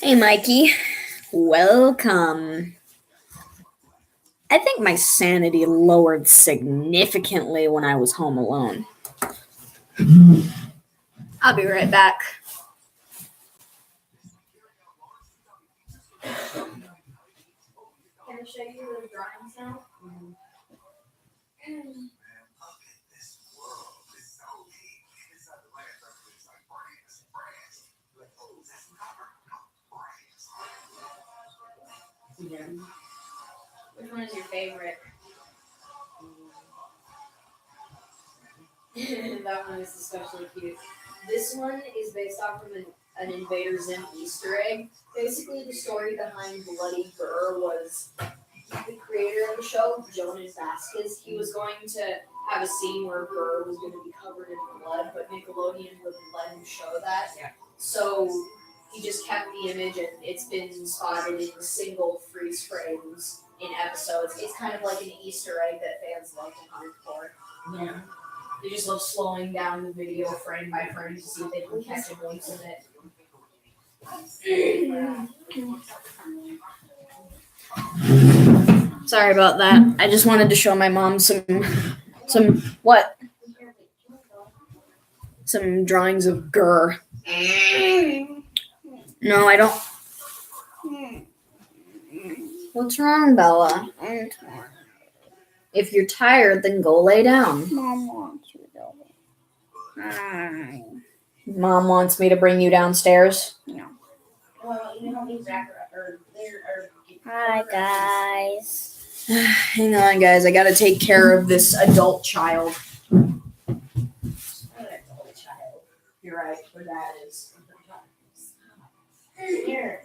Hey, Mikey. Welcome. I think my sanity lowered significantly when I was home alone. I'll be right back. Can I show you the drawings now? Which one is your favorite? That one is especially cute. This one is based off of an Invader Zim Easter egg. Basically, the story behind Bloody Burr was the creator of the show, Jonas Vasquez. He was going to have a scene where Burr was going to be covered in blood, but Nickelodeon wouldn't let him show that. Yeah. So he just kept the image, and it's been spotted in single freeze frames in episodes. It's kind of like an Easter egg that fans love to hunt for. Yeah. They just love slowing down the video frame by frame to see if they can catch a glimpse of it. Sorry about that. I just wanted to show my mom some what? Some drawings of Gurr. No, I don't. What's wrong, Bella? I'm tired. If you're tired, then go lay down. Mom wants you though. Hi. Mom wants me to bring you downstairs. No. Well, you don't need Zach or Hi guys. Hang on, guys. I gotta take care of this adult child. an adult child. You're right. Where that is. Here.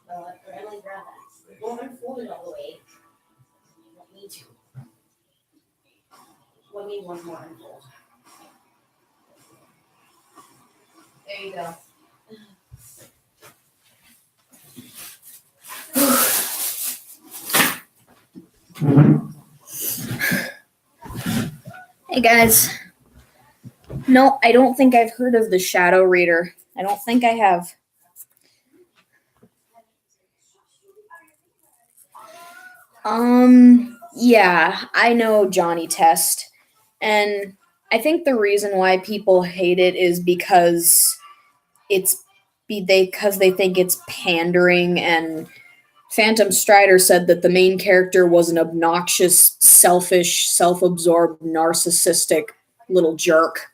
Well, really grab that. Don't unfold it all the way. You don't need to. We'll need one more unfold. There you go. Hey guys. No, I don't think I've heard of the Shadow Reader. I don't think I have. Yeah, I know Johnny Test. And I think the reason why people hate it is because they think it's pandering, and Phantom Strider said that the main character was an obnoxious, selfish, self-absorbed, narcissistic little jerk.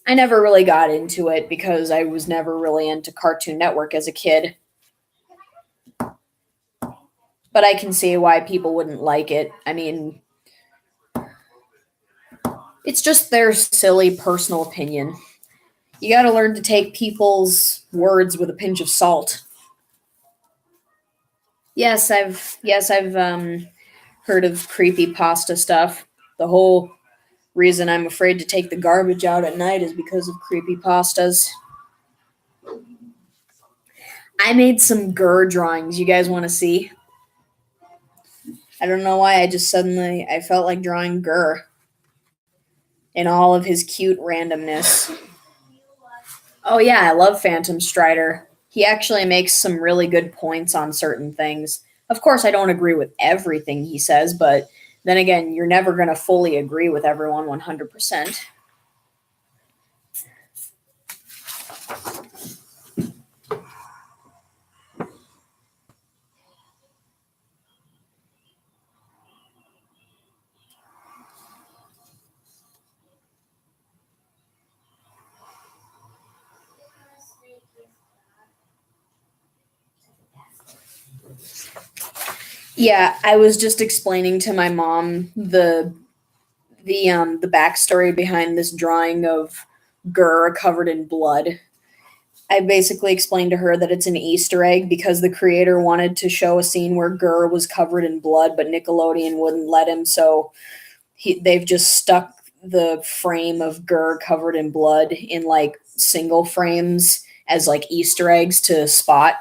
I never really got into it because I was never really into Cartoon Network as a kid. But I can see why people wouldn't like it. I mean, it's just their silly personal opinion. You gotta learn to take people's words with a pinch of salt. Yes, I've heard of creepypasta stuff. The whole reason I'm afraid to take the garbage out at night is because of creepypastas. I made some Gurr drawings. You guys want to see? I don't know why. I felt like drawing Gurr in all of his cute randomness. Oh yeah, I love Phantom Strider. He actually makes some really good points on certain things. Of course, I don't agree with everything he says, but then again, you're never going to fully agree with everyone 100%. Yeah, I was just explaining to my mom the backstory behind this drawing of Gurr covered in blood. I basically explained to her that it's an Easter egg because the creator wanted to show a scene where Gurr was covered in blood, but Nickelodeon wouldn't let him, so they've just stuck the frame of Gurr covered in blood in like single frames as like Easter eggs to spot.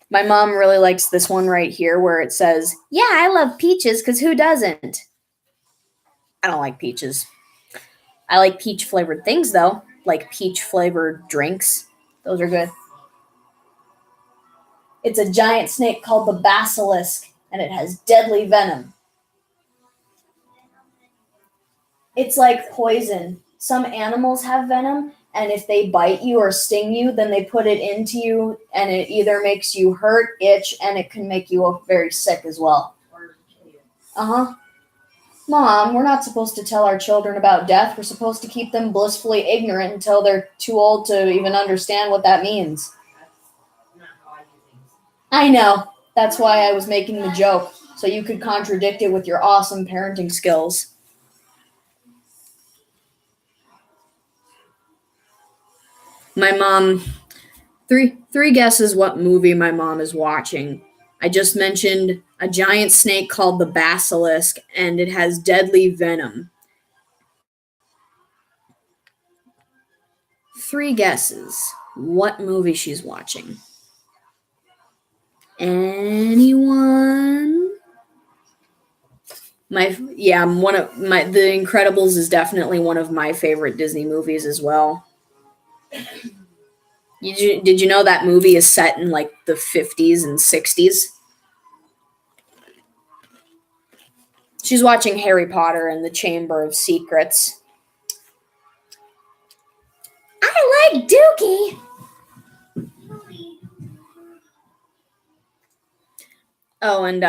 My mom really likes this one right here where it says, "Yeah, I love peaches because who doesn't?" I don't like peaches. I like peach flavored things though, like peach flavored drinks. Those are good. It's a giant snake called the basilisk, and it has deadly venom. It's like poison. Some animals have venom, and if they bite you or sting you, then they put it into you, and it either makes you hurt, itch, and it can make you very sick as well. Uh-huh. Mom, we're not supposed to tell our children about death. We're supposed to keep them blissfully ignorant until they're too old to even understand what that means. I know. That's why I was making the joke, so you could contradict it with your awesome parenting skills. My mom, three guesses what movie my mom is watching. I just mentioned a giant snake called the basilisk, and it has deadly venom. 3 guesses what movie she's watching. Anyone? The Incredibles is definitely one of my favorite Disney movies as well. Did you know that movie is set in like the 50s and 60s? She's watching Harry Potter and the Chamber of Secrets. I like Dookie. Oh, and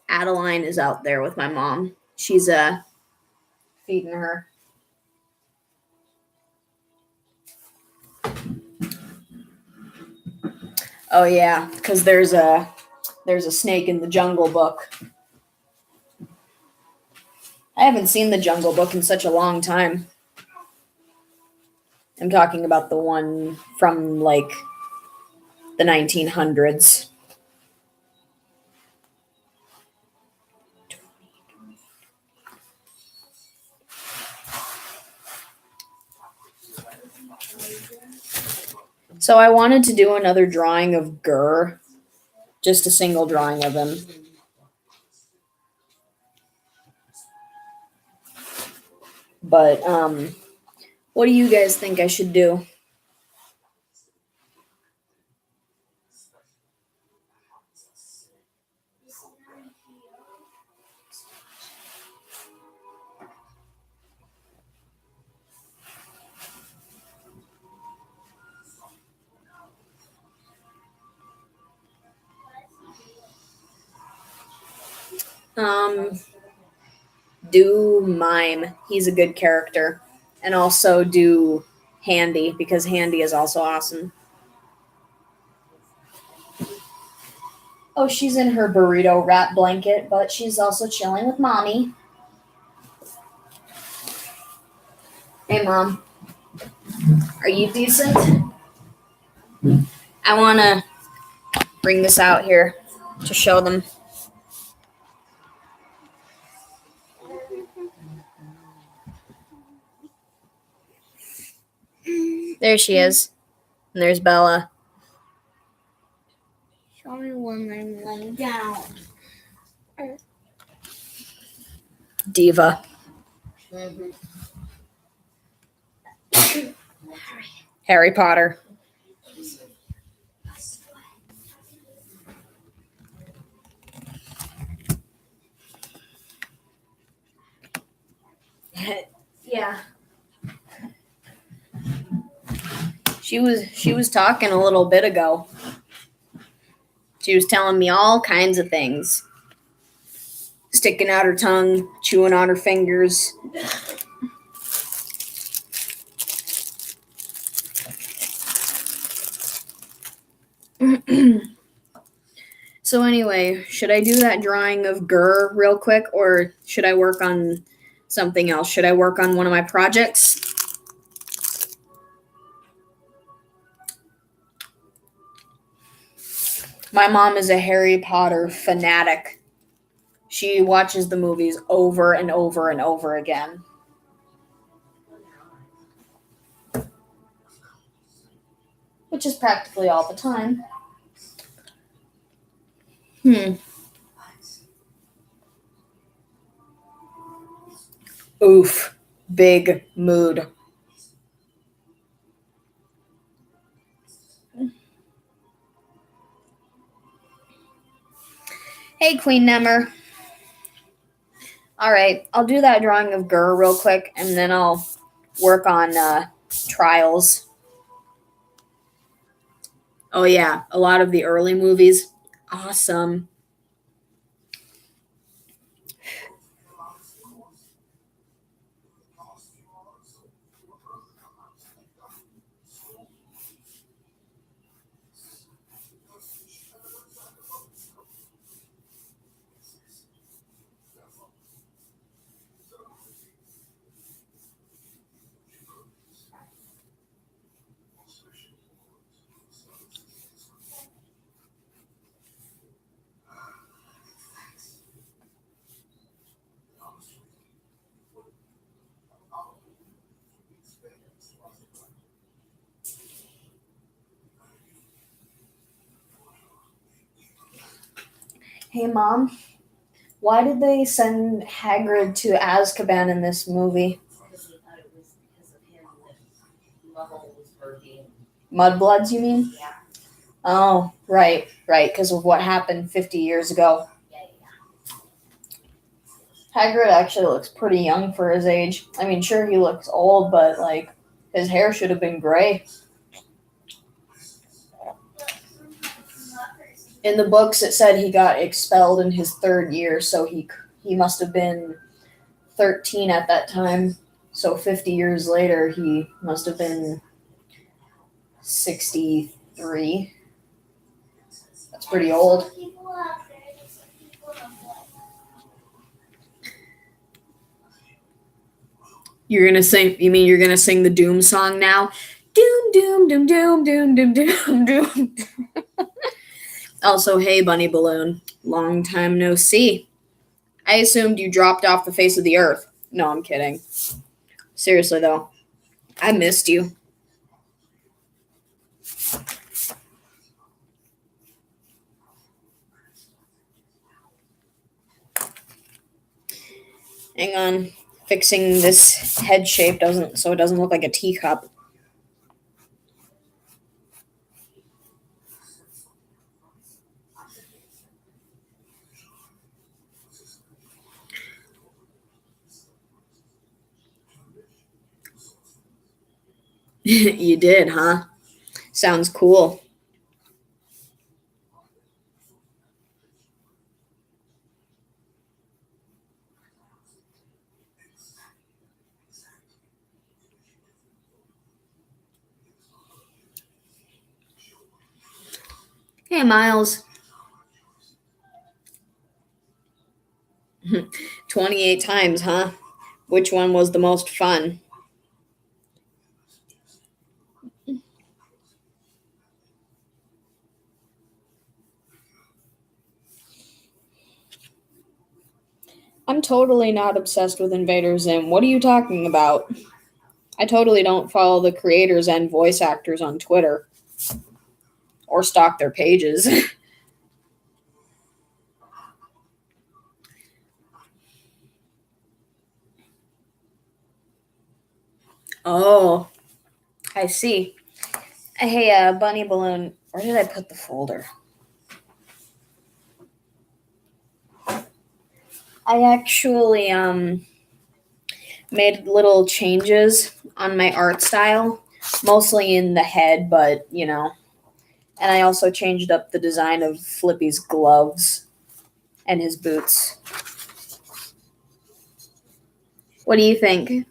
Adeline is out there with my mom. She's feeding her. Oh yeah, because there's a snake in the Jungle Book. I haven't seen the Jungle Book in such a long time. I'm talking about the one from like the 1900s. So I wanted to do another drawing of Gurr, just a single drawing of him. But what do you guys think I should do? Do Mime. He's a good character. And also do Handy, because Handy is also awesome. Oh, she's in her burrito wrap blanket, but she's also chilling with mommy. Hey, Mom. Are you decent? I want to bring this out here to show them. There she is. And there's Bella. Show me when I'm laying down. Diva. Harry Potter. Yeah. She was talking a little bit ago. She was telling me all kinds of things. Sticking out her tongue, chewing on her fingers. So anyway, should I do that drawing of Gurr real quick, or should I work on something else? Should I work on one of my projects? My mom is a Harry Potter fanatic. She watches the movies over and over and over again. Which is practically all the time. Oof. Big mood. Hey, Queen Nemmer. All right, I'll do that drawing of Gur real quick, and then I'll work on Trials. Oh yeah, a lot of the early movies, awesome. Hey, Mom, why did they send Hagrid to Azkaban in this movie? Because he thought it was because of him that Muggle was birthing. Mudbloods, you mean? Yeah. Oh, right, because of what happened 50 years ago. Yeah. Hagrid actually looks pretty young for his age. I mean, sure, he looks old, but, like, his hair should have been gray. In the books, it said he got expelled in his 3rd year, so he must have been 13 at that time. So 50 years later, he must have been 63. That's pretty old. You're gonna sing? You mean you're gonna sing the Doom song now? Doom, doom, doom, doom, doom, doom, doom, doom. Also, hey, Bunny Balloon. Long time no see. I assumed you dropped off the face of the earth. No, I'm kidding. Seriously, though. I missed you. Hang on. Fixing this head shape so it doesn't look like a teacup. You did, huh? Sounds cool. Hey, Miles. 28 times, huh? Which one was the most fun? I'm totally not obsessed with Invader Zim. What are you talking about? I totally don't follow the creators and voice actors on Twitter. Or stalk their pages. Oh, I see. Hey, Bunny Balloon, where did I put the folder? I actually made little changes on my art style, mostly in the head, but you know. And I also changed up the design of Flippy's gloves and his boots. What do you think?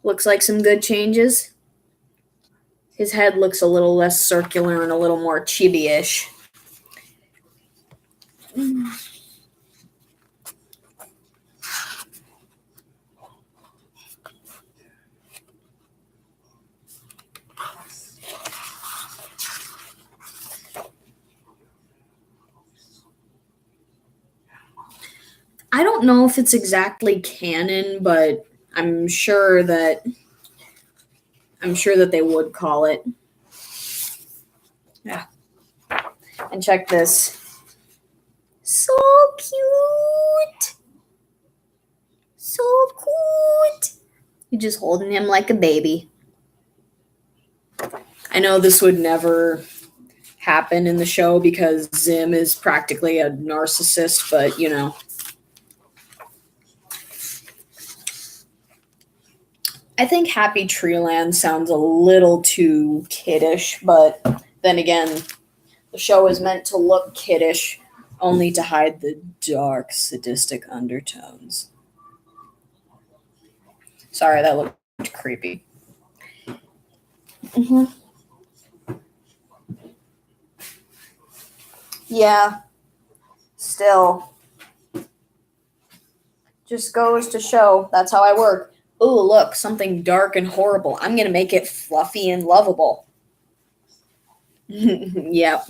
Looks like some good changes? His head looks a little less circular and a little more chibi-ish. I don't know if it's exactly canon, but I'm sure that they would call it. Yeah. And check this. So cute. So cute. You're just holding him like a baby. I know this would never happen in the show because Zim is practically a narcissist, but you know. I think Happy Treeland sounds a little too kiddish, but then again, the show is meant to look kiddish only to hide the dark, sadistic undertones. Sorry, that looked creepy. Mm-hmm. Yeah, still. Just goes to show that's how I work. Ooh, look, something dark and horrible. I'm going to make it fluffy and lovable. Yep.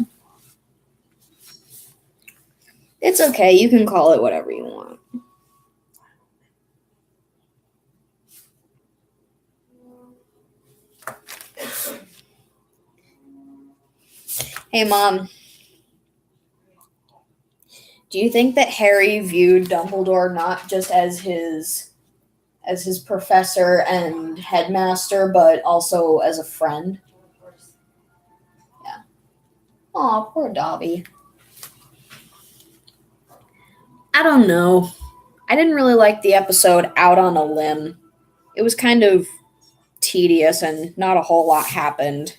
It's okay. You can call it whatever you want. Hey, Mom. Do you think that Harry viewed Dumbledore not just as his professor and headmaster, but also as a friend? Yeah. Aw, poor Dobby. I don't know. I didn't really like the episode Out on a Limb. It was kind of tedious and not a whole lot happened.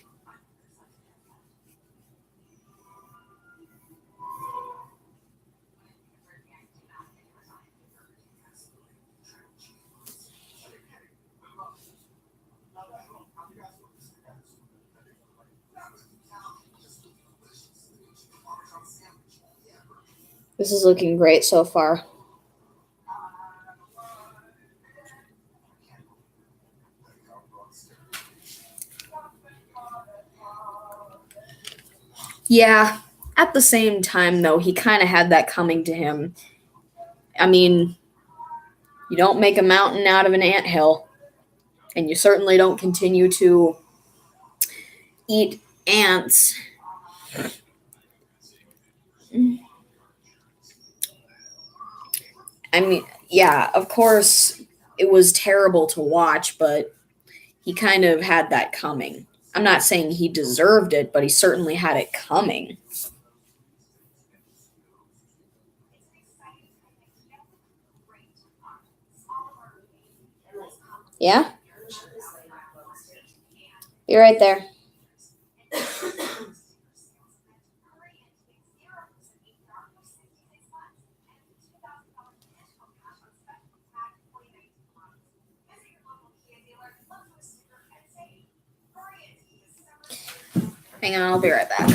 This is looking great so far. Yeah, at the same time, though, he kind of had that coming to him. I mean, you don't make a mountain out of an anthill, and you certainly don't continue to eat ants. I mean, yeah, of course, it was terrible to watch, but he kind of had that coming. I'm not saying he deserved it, but he certainly had it coming. Yeah? Be right there. Hang on, I'll be right back.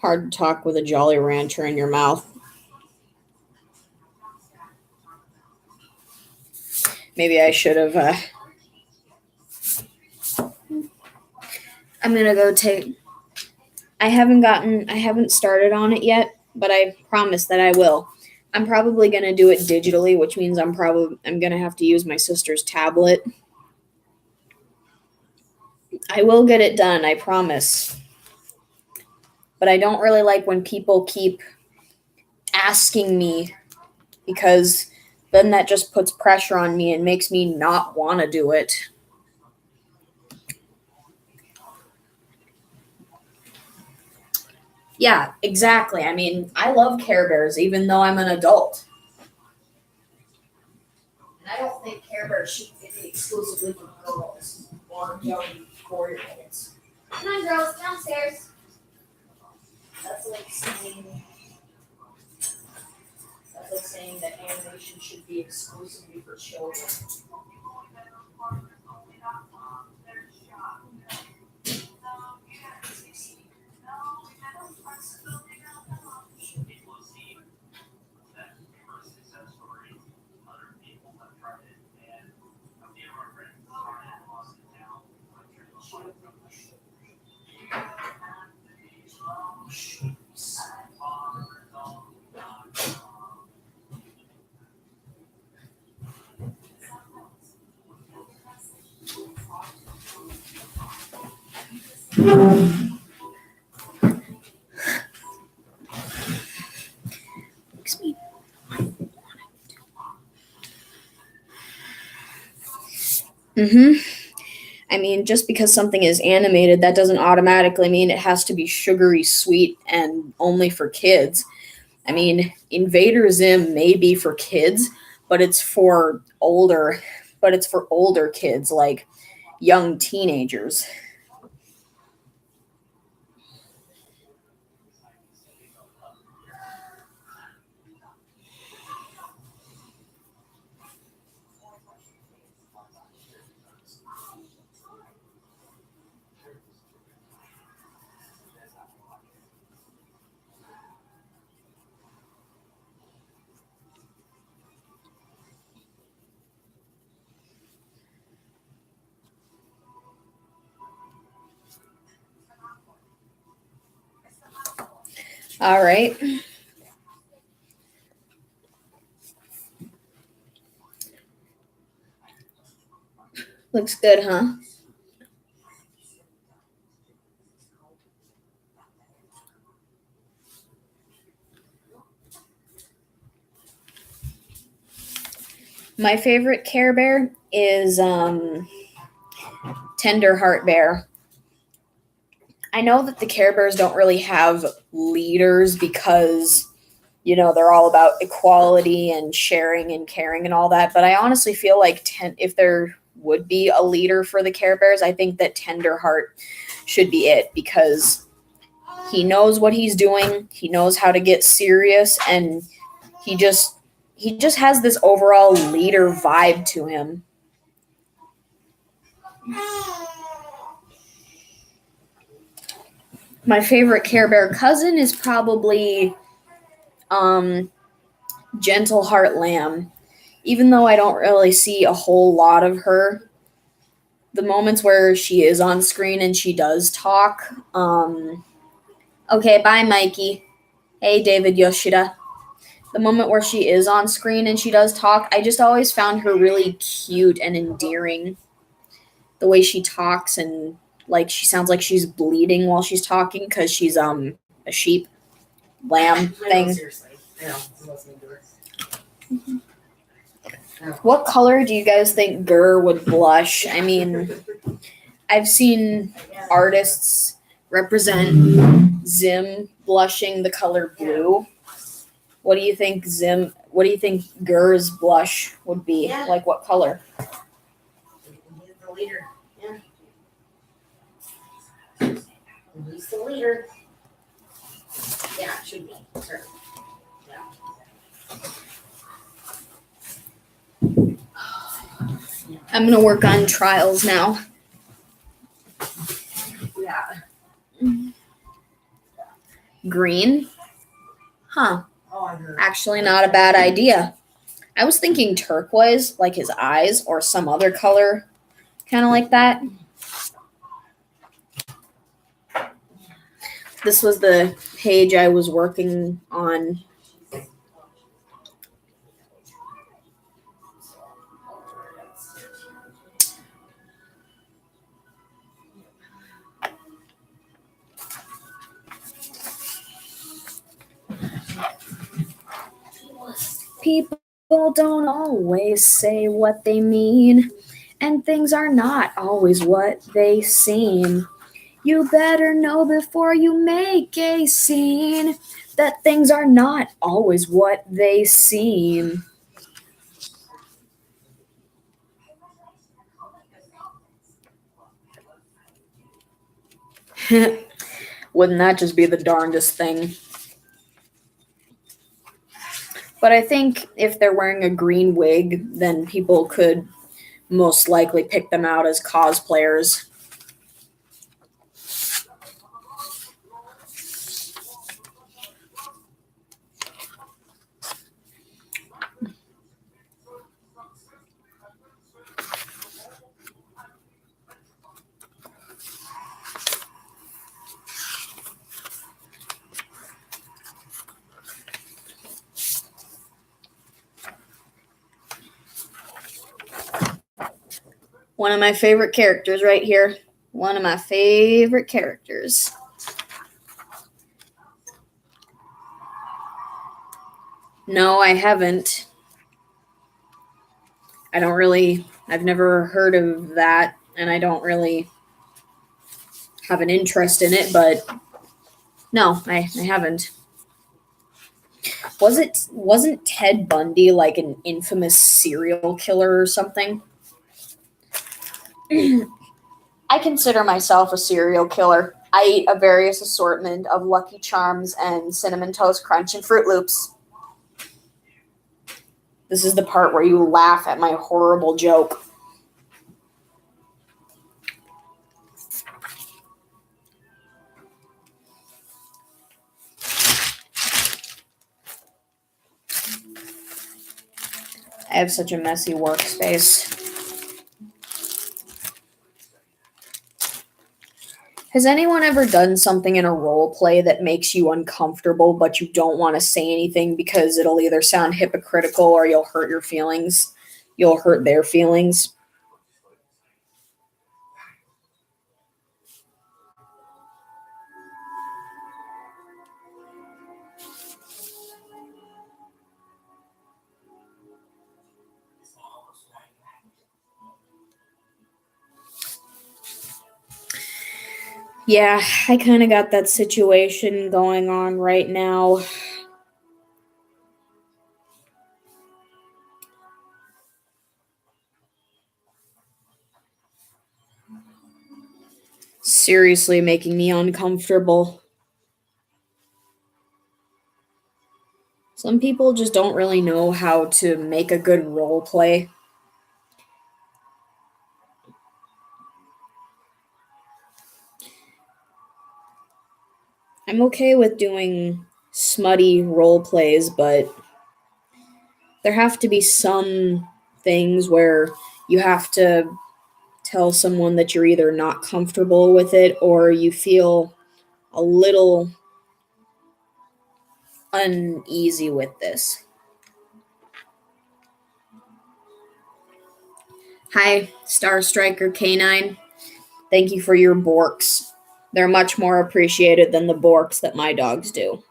Hard to talk with a Jolly Rancher in your mouth. Maybe I should have. I'm gonna go take. I haven't started on it yet, but I promise that I will. I'm probably gonna do it digitally, which means I'm gonna have to use my sister's tablet. I will get it done, I promise. But I don't really like when people keep asking me, because then that just puts pressure on me and makes me not want to do it. Yeah, exactly. I mean, I love Care Bears, even though I'm an adult. And I don't think Care Bears should be exclusively for girls or young 4-year-olds. Come on, girls, downstairs. That's like saying that animation should be exclusively for children. Makes me. I mean, just because something is animated, that doesn't automatically mean it has to be sugary sweet and only for kids. I mean, Invader Zim may be for kids, but it's for older kids, like young teenagers. All right. Looks good, huh? My favorite Care Bear is Tender Heart Bear. I know that the Care Bears don't really have leaders because, you know, they're all about equality and sharing and caring and all that. But I honestly feel like if there would be a leader for the Care Bears, I think that Tender Heart should be it because he knows what he's doing. He knows how to get serious, and he just has this overall leader vibe to him. My favorite Care Bear cousin is probably Gentle Heart Lamb. Even though I don't really see a whole lot of her, the moments where she is on screen and she does talk. Okay, bye, Mikey. Hey, David Yoshida. The moment where she is on screen and she does talk, I just always found her really cute and endearing. The way she talks and like she sounds like she's bleeding while she's talking because she's a sheep lamb thing. Seriously. I know. I'm listening to her. What color do you guys think Gurr would blush? I mean, I've seen artists represent Zim blushing the color blue. What do you think Gurr's blush would be? Yeah. Like what color? He's the leader. Yeah. He's the leader. Yeah, it should be. Sure. I'm gonna work on trials now. Yeah. Green? Huh. Oh, I heard. Actually, not a bad idea. I was thinking turquoise, like his eyes, or some other color, kind of like that. This was the page I was working on. People don't always say what they mean, and things are not always what they seem. You better know before you make a scene that things are not always what they seem. Wouldn't that just be the darndest thing? But I think if they're wearing a green wig, then people could most likely pick them out as cosplayers. One of my favorite characters right here. One of my favorite characters. No, I haven't. I've never heard of that, and I don't really have an interest in it, but no, I haven't. Wasn't Ted Bundy like an infamous serial killer or something? I consider myself a serial killer. I eat a various assortment of Lucky Charms and Cinnamon Toast Crunch and Fruit Loops. This is the part where you laugh at my horrible joke. I have such a messy workspace. Has anyone ever done something in a role play that makes you uncomfortable, but you don't want to say anything because it'll either sound hypocritical or you'll hurt your feelings? You'll hurt their feelings. Yeah, I kind of got that situation going on right now. Seriously making me uncomfortable. Some people just don't really know how to make a good role play. I'm okay with doing smutty role plays, but there have to be some things where you have to tell someone that you're either not comfortable with it or you feel a little uneasy with this. Hi, Star Striker K9. Thank you for your borks. They're much more appreciated than the borks that my dogs do.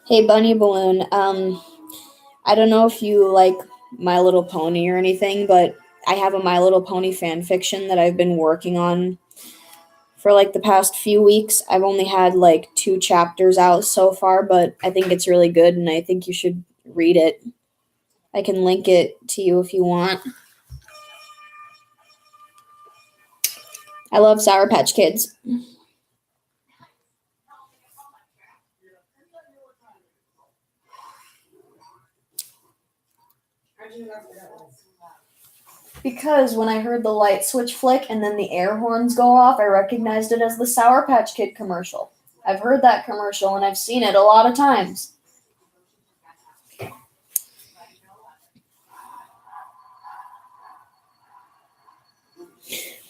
Hey, Bunny Balloon. I don't know if you like My Little Pony or anything, but I have a My Little Pony fan fiction that I've been working on for like the past few weeks. I've only had like 2 chapters out so far, but I think it's really good and I think you should read it. I can link it to you if you want. I love Sour Patch Kids. Because when I heard the light switch flick and then the air horns go off, I recognized it as the Sour Patch Kid commercial. I've heard that commercial and I've seen it a lot of times.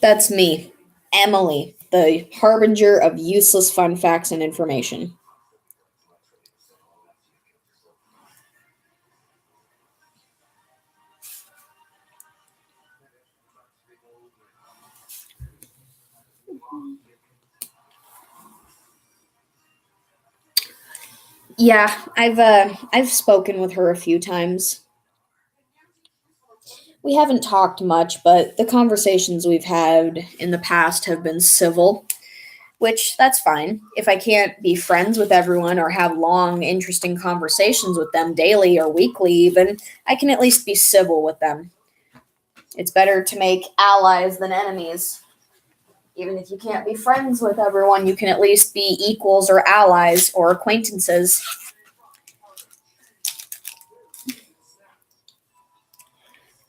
That's me, Emily, the harbinger of useless fun facts and information. Yeah, I've spoken with her a few times. we haven't talked much, but the conversations we've had in the past have been civil, which that's fine. If I can't be friends with everyone or have long, interesting conversations with them daily or weekly, even, I can at least be civil with them. It's better to make allies than enemies. Even if you can't be friends with everyone, you can at least be equals or allies or acquaintances.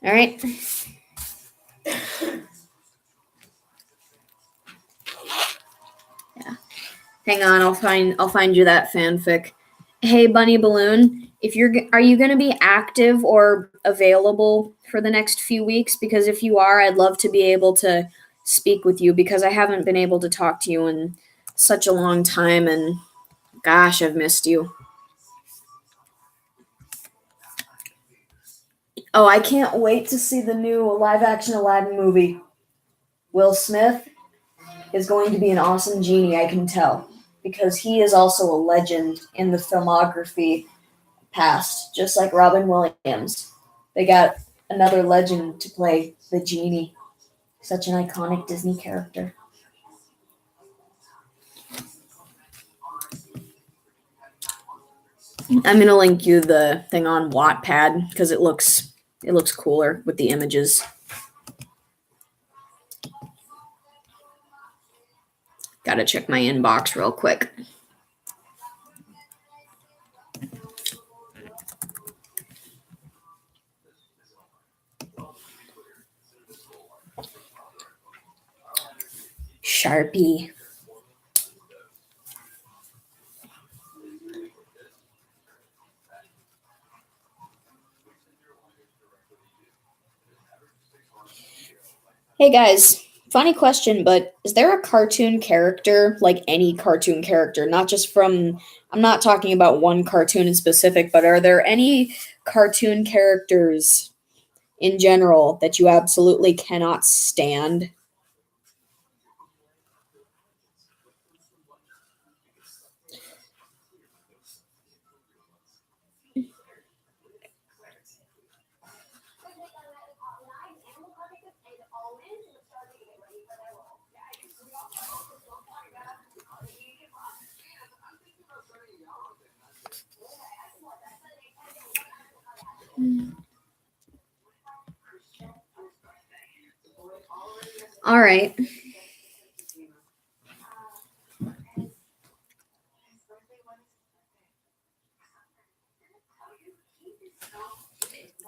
All right. Yeah. Hang on, I'll find you that fanfic. Hey, Bunny Balloon, are you going to be active or available for the next few weeks? Because if you are, I'd love to be able to speak with you because I haven't been able to talk to you in such a long time, and gosh, I've missed you. Oh, I can't wait to see the new live-action Aladdin movie. Will Smith is going to be an awesome genie, I can tell, because he is also a legend in the filmography past, just like Robin Williams. They got another legend to play the genie. Such an iconic Disney character. I'm gonna link you the thing on Wattpad because it looks cooler with the images. Gotta check my inbox real quick. Sharpie. Hey guys, funny question, but is there a cartoon character, like any cartoon character, not just from, I'm not talking about one cartoon in specific, but are there any cartoon characters in general that you absolutely cannot stand? All right.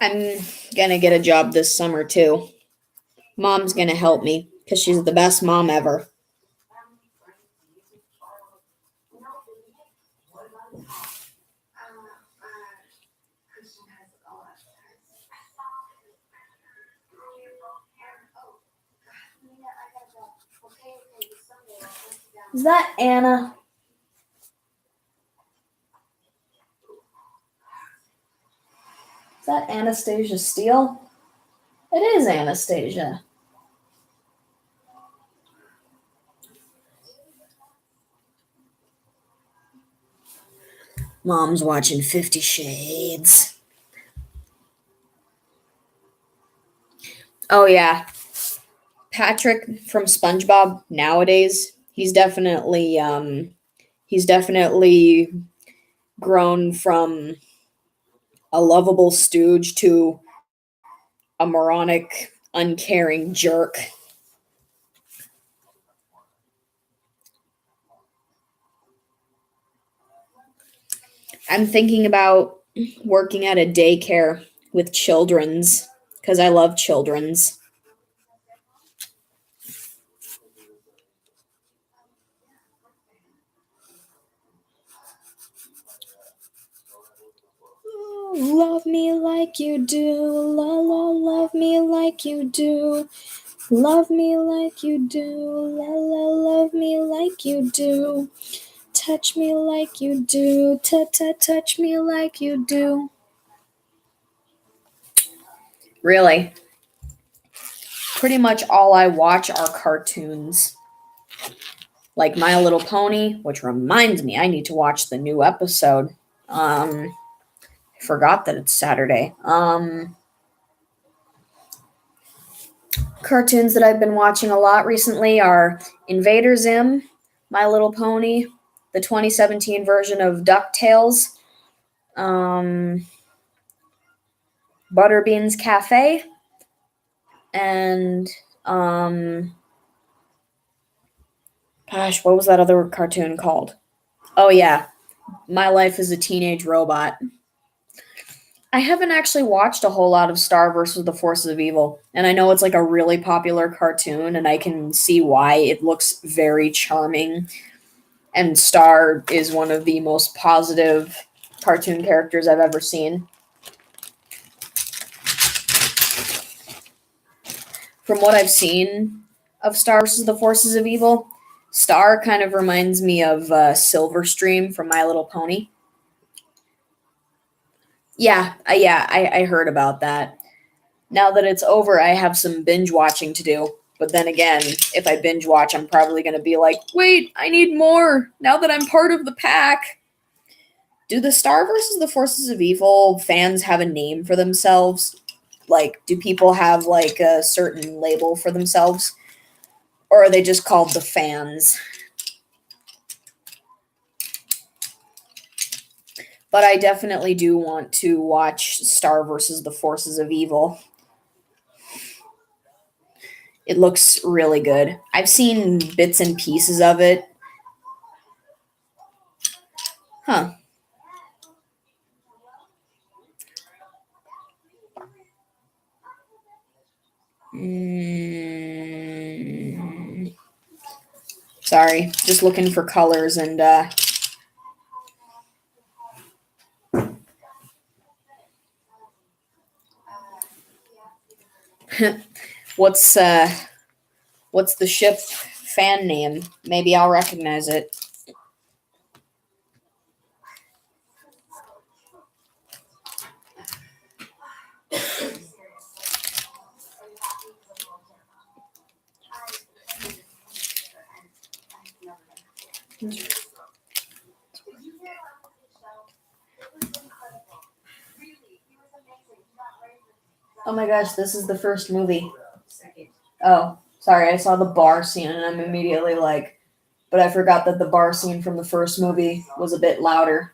I'm gonna get a job this summer too. Mom's gonna help me because she's the best mom ever. Is that Anna? Is that Anastasia Steele? It is Anastasia. Mom's watching 50 Shades. Oh yeah. Patrick from SpongeBob nowadays, he's definitely grown from a lovable stooge to a moronic, uncaring jerk. I'm thinking about working at a daycare with children's because I love children's. Love me like you do, la la, love me like you do. Love me like you do, la la, love me like you do. Touch me like you do, touch me like you do. Really? Pretty much all I watch are cartoons. Like My Little Pony, which reminds me I need to watch the new episode. I forgot that it's Saturday. cartoons that I've been watching a lot recently are Invader Zim, My Little Pony, the 2017 version of DuckTales, Butterbean's Cafe, and gosh, what was that other cartoon called? Oh yeah, My Life as a Teenage Robot. I haven't actually watched a whole lot of Star versus the Forces of Evil, and I know it's like a really popular cartoon, and I can see why. It looks very charming, and Star is one of the most positive cartoon characters I've ever seen. From what I've seen of Star versus the Forces of Evil, Star kind of reminds me of Silverstream from My Little Pony. Yeah, I heard about that. Now that it's over, I have some binge watching to do. But then again, if I binge watch, I'm probably going to be like, wait, I need more now that I'm part of the pack. Do the Star versus the Forces of Evil fans have a name for themselves? Like, do people have like a certain label for themselves? Or are they just called the fans? But I definitely do want to watch Star versus the Forces of Evil. It looks really good. I've seen bits and pieces of it. Huh. Sorry, just looking for colors and what's the ship fan name? Maybe I'll recognize it. Oh my gosh, this is the first movie. Second. Oh, sorry, I saw the bar scene and I'm immediately like, but I forgot that the bar scene from the first movie was a bit louder.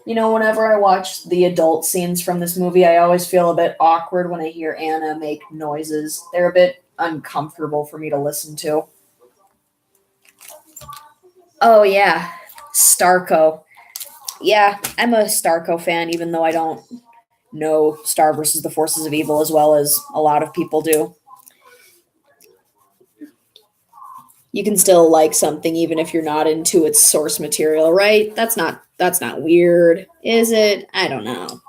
You know, whenever I watch the adult scenes from this movie, I always feel a bit awkward when I hear Anna make noises. They're a bit uncomfortable for me to listen to. Oh, yeah. Starco. Yeah, I'm a Starco fan, even though I don't know Star versus the Forces of Evil as well as a lot of people do. You can still like something even if you're not into its source material, right? That's not weird, is it? I don't know.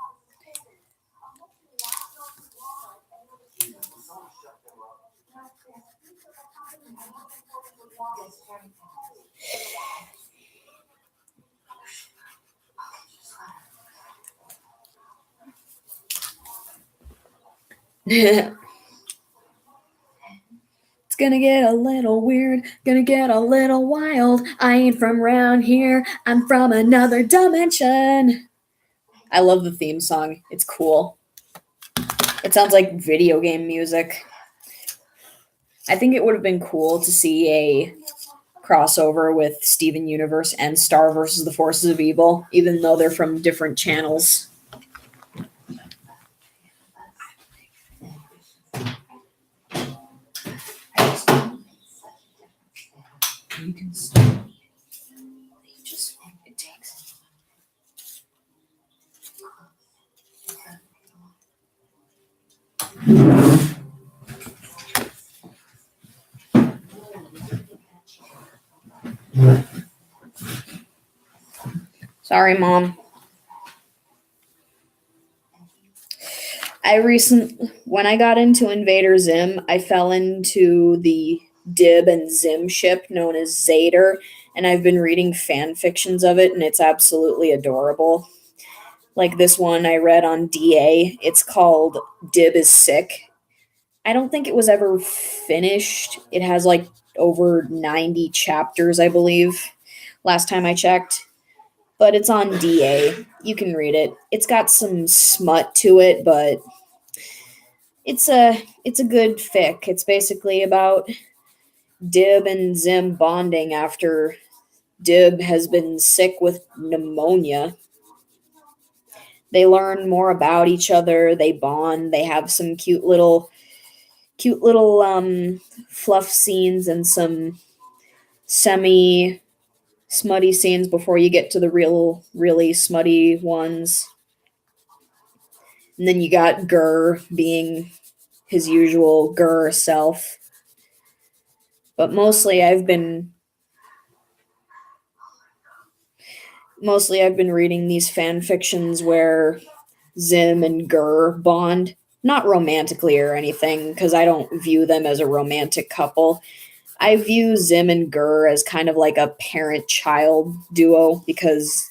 It's gonna get a little weird, gonna get a little wild. I ain't from around here, I'm from another dimension. I love the theme song. It's cool. It sounds like video game music. I think it would have been cool to see a crossover with Steven Universe and Star versus the Forces of Evil, even though they're from different channels. You can still it takes. Sorry, Mom. When I got into Invader Zim, I fell into the Dib and Zim ship known as Zader, and I've been reading fan fictions of it, and it's absolutely adorable. Like this one I read on DA. It's called Dib is Sick. I don't think it was ever finished. It has like over 90 chapters, I believe, last time I checked. But it's on DA. You can read it. It's got some smut to it, but it's a good fic. It's basically about Dib and Zim bonding after Dib has been sick with pneumonia. They learn more about each other, they bond, they have some cute little fluff scenes and some semi smutty scenes before you get to the really smutty ones. And then you got Gurr being his usual Gurr self. But mostly I've been reading these fan fictions where Zim and Gurr bond, not romantically or anything, because I don't view them as a romantic couple. I view Zim and Gurr as kind of like a parent-child duo, because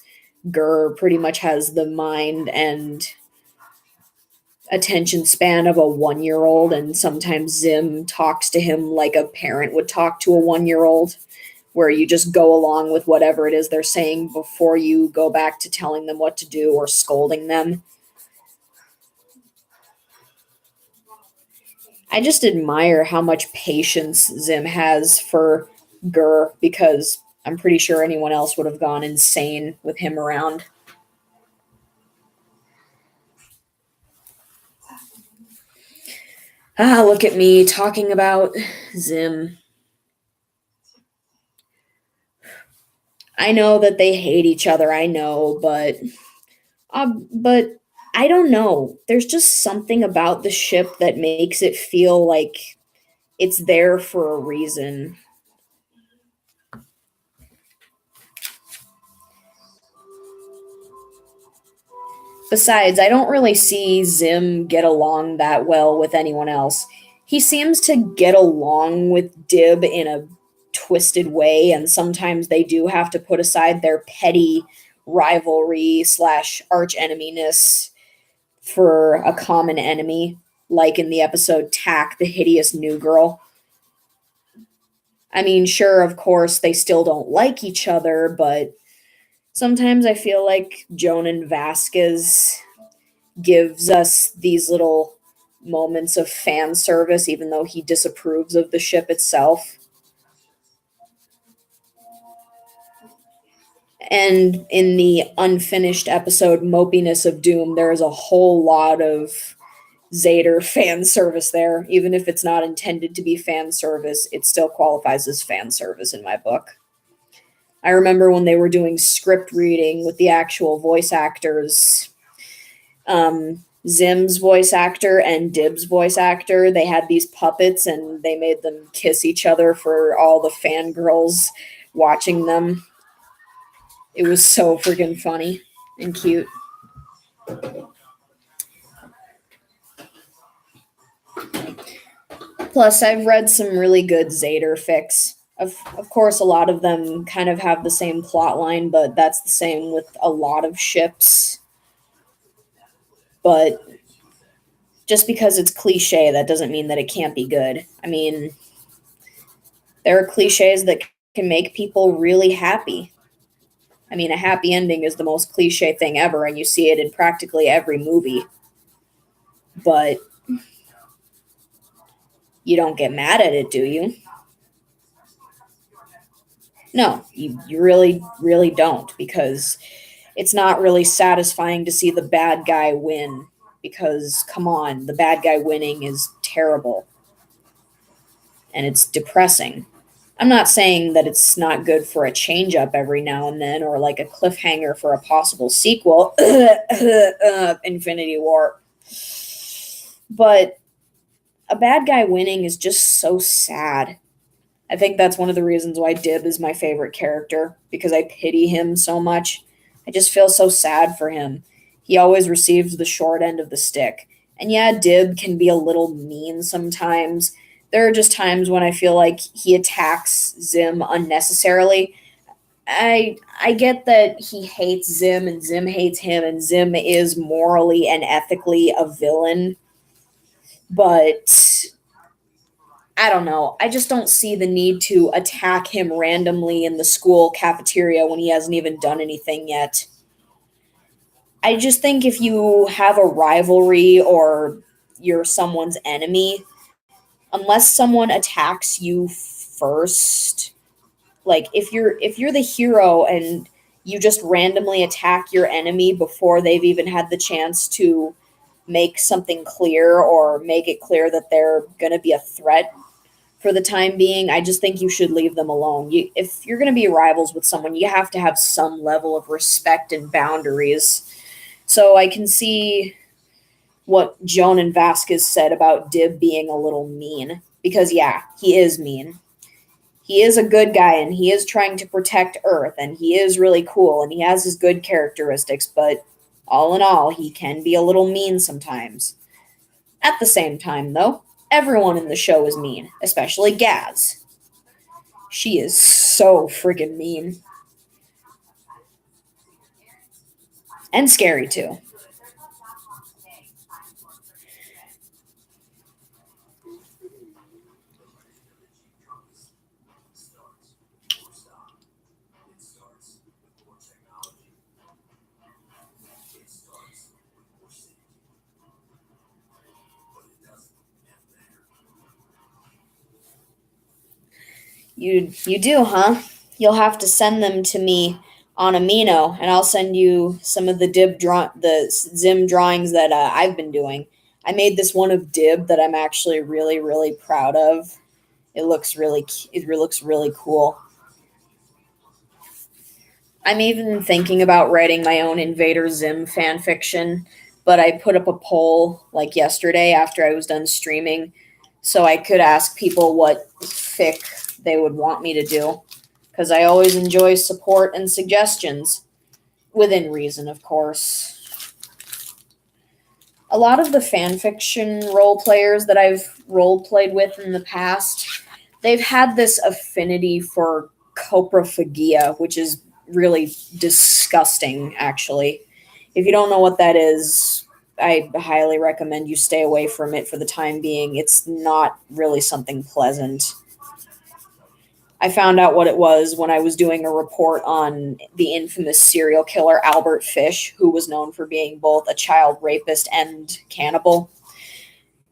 Gurr pretty much has the mind and attention span of a 1-year-old, and sometimes Zim talks to him like a parent would talk to a 1-year-old, where you just go along with whatever it is they're saying before you go back to telling them what to do or scolding them. I just admire how much patience Zim has for Gurr, because I'm pretty sure anyone else would have gone insane with him around. Look at me talking about Zim. I know that they hate each other, I know, but I don't know. There's just something about the ship that makes it feel like it's there for a reason. Besides, I don't really see Zim get along that well with anyone else. He seems to get along with Dib in a twisted way, and sometimes they do have to put aside their petty rivalry / arch-eneminess for a common enemy, like in the episode Tack, the Hideous New Girl. I mean, sure, of course, they still don't like each other, but sometimes I feel like Jonan Vasquez gives us these little moments of fan service, even though he disapproves of the ship itself. And in the unfinished episode Mopiness of Doom, there is a whole lot of Zader fan service there. Even if it's not intended to be fan service, it still qualifies as fan service in my book. I remember when they were doing script reading with the actual voice actors, Zim's voice actor and Dib's voice actor, they had these puppets and they made them kiss each other for all the fangirls watching them. It was so freaking funny and cute. Plus, I've read some really good Zader fics. Of course, a lot of them kind of have the same plot line, but that's the same with a lot of ships. But just because it's cliche, that doesn't mean that it can't be good. I mean, there are cliches that can make people really happy. I mean, a happy ending is the most cliche thing ever, and you see it in practically every movie. But you don't get mad at it, do you? No, you really, really don't, because it's not really satisfying to see the bad guy win. Because, come on, the bad guy winning is terrible. And it's depressing. I'm not saying that it's not good for a change-up every now and then, or like a cliffhanger for a possible sequel. Infinity War. But a bad guy winning is just so sad. I think that's one of the reasons why Dib is my favorite character, because I pity him so much. I just feel so sad for him. He always receives the short end of the stick. And yeah, Dib can be a little mean sometimes. There are just times when I feel like he attacks Zim unnecessarily. I get that he hates Zim and Zim hates him, and Zim is morally and ethically a villain. But I don't know. I just don't see the need to attack him randomly in the school cafeteria when he hasn't even done anything yet. I just think if you have a rivalry or you're someone's enemy, unless someone attacks you first, like if you're the hero and you just randomly attack your enemy before they've even had the chance to make something clear or make it clear that they're going to be a threat for the time being, I just think you should leave them alone. If you're going to be rivals with someone, you have to have some level of respect and boundaries. So I can see what Joan and Vasquez said about Dib being a little mean, because yeah, he is mean. He is a good guy and he is trying to protect Earth and he is really cool and he has his good characteristics, but all in all, he can be a little mean sometimes. At the same time, though, everyone in the show is mean, especially Gaz. She is so friggin' mean. And scary, too. You do, huh? You'll have to send them to me on Amino, and I'll send you some of the Zim drawings that I've been doing. I made this one of Dib that I'm actually really, really proud of. It looks really cool. I'm even thinking about writing my own Invader Zim fan fiction, but I put up a poll like yesterday after I was done streaming, so I could ask people what fic they would want me to do, because I always enjoy support and suggestions, within reason, of course. A lot of the fanfiction role players that I've role played with in the past, they've had this affinity for coprophagia, which is really disgusting, actually. If you don't know what that is, I highly recommend you stay away from it for the time being. It's not really something pleasant. I found out what it was when I was doing a report on the infamous serial killer Albert Fish, who was known for being both a child rapist and cannibal.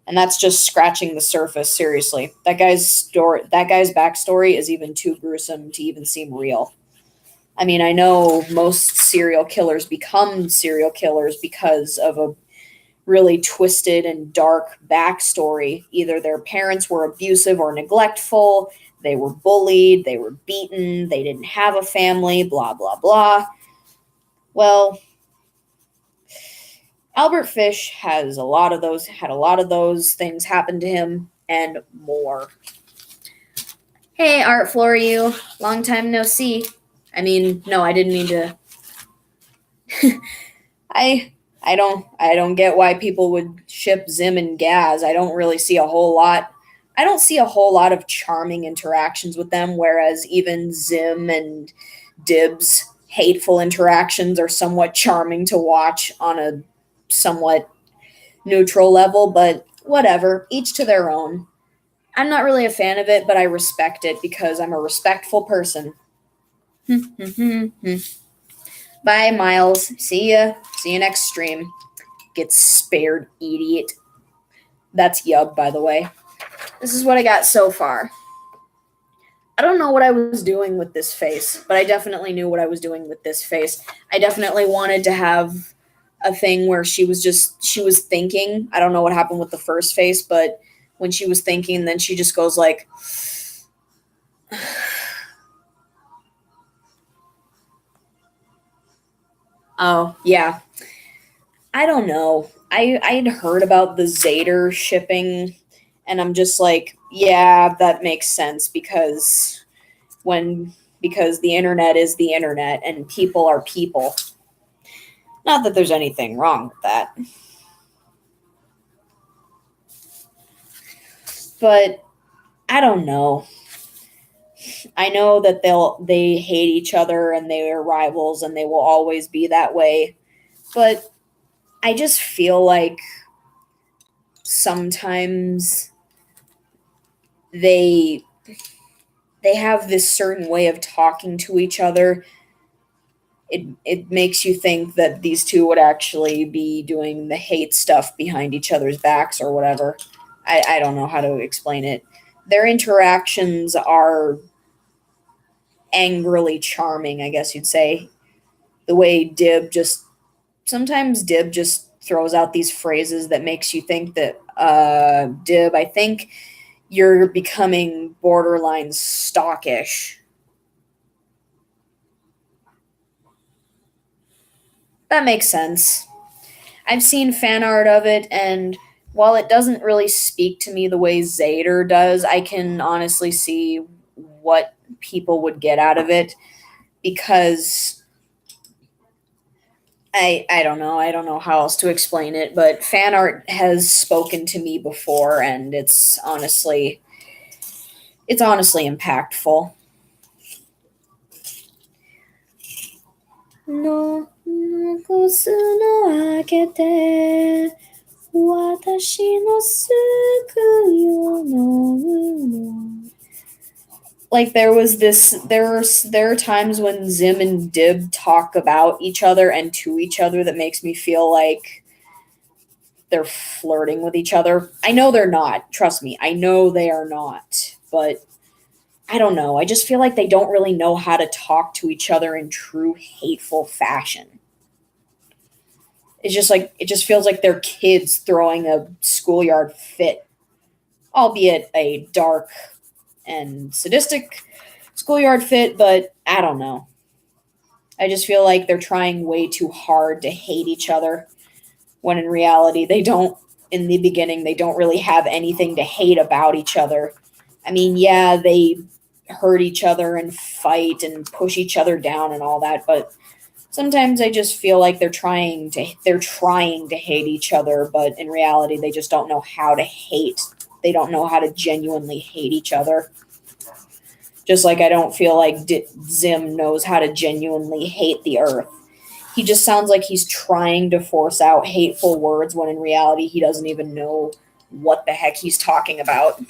And that's just scratching the surface, seriously. That guy's backstory is even too gruesome to even seem real. I mean, I know most serial killers become serial killers because of a really twisted and dark backstory. Either their parents were abusive or neglectful, they were bullied, they were beaten, they didn't have a family, blah, blah, blah. Well, Albert Fish had a lot of those things happen to him and more. Hey, Art Floor, you. Long time no see. I mean, no, I didn't mean to. I don't get why people would ship Zim and Gaz. I don't see a whole lot of charming interactions with them, whereas even Zim and Dib's hateful interactions are somewhat charming to watch on a somewhat neutral level, but whatever, each to their own. I'm not really a fan of it, but I respect it because I'm a respectful person. Bye, Miles. See ya. See you next stream. Get spared, idiot. That's Yub, by the way. This is what I got so far. I don't know what I was doing with this face, but I definitely knew what I was doing with this face. I definitely wanted to have a thing where she was thinking. I don't know what happened with the first face, but when she was thinking, then she just goes like... Oh, yeah. I don't know. I'd heard about the Zader shipping, and I'm just like, yeah, that makes sense because the internet is the internet and people are people. Not that there's anything wrong with that. But I don't know. I know that they hate each other and they are rivals and they will always be that way. But I just feel like sometimes they have this certain way of talking to each other it makes you think that these two would actually be doing the hate stuff behind each other's backs or whatever. I don't know how to explain it. Their interactions are angrily charming, I guess you'd say. The way Dib just throws out these phrases that makes you think that, Dib, I think you're becoming borderline stockish. That makes sense. I've seen fan art of it, and while it doesn't really speak to me the way Zader does, I can honestly see what people would get out of it because I don't know. I don't know how else to explain it, but fan art has spoken to me before, and it's honestly impactful. No, no, 残の開けて私の救いを飲むの Like there are times when Zim and Dib talk about each other and to each other that makes me feel like they're flirting with each other. I know they're not. Trust me. I know they are not. But I don't know. I just feel like they don't really know how to talk to each other in true hateful fashion. It's just like it just feels like they're kids throwing a schoolyard fit, albeit a dark and sadistic schoolyard fit, but I don't know. I just feel like they're trying way too hard to hate each other when in reality they don't. In the beginning, they don't really have anything to hate about each other. I mean, yeah, they hurt each other and fight and push each other down and all that, but sometimes I just feel like they're trying to hate each other, but in reality they just don't know how to hate. They don't know how to genuinely hate each other. Just like I don't feel like Zim knows how to genuinely hate the earth. He just sounds like he's trying to force out hateful words when in reality he doesn't even know what the heck he's talking about.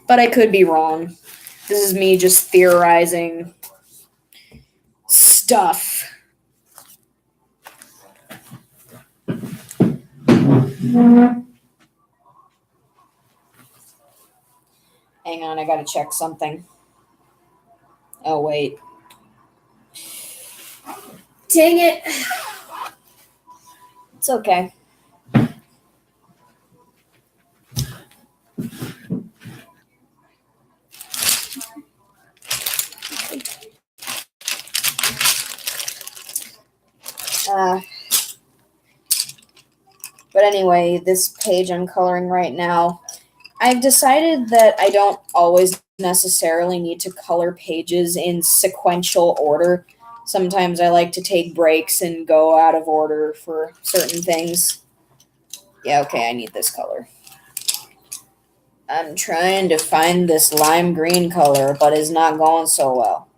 But I could be wrong. This is me just theorizing stuff. Hang on, I gotta check something. Oh, wait. Dang it. It's okay. But anyway, this page I'm coloring right now, I've decided that I don't always necessarily need to color pages in sequential order. Sometimes I like to take breaks and go out of order for certain things. Yeah, okay, I need this color. I'm trying to find this lime green color, but it's not going so well.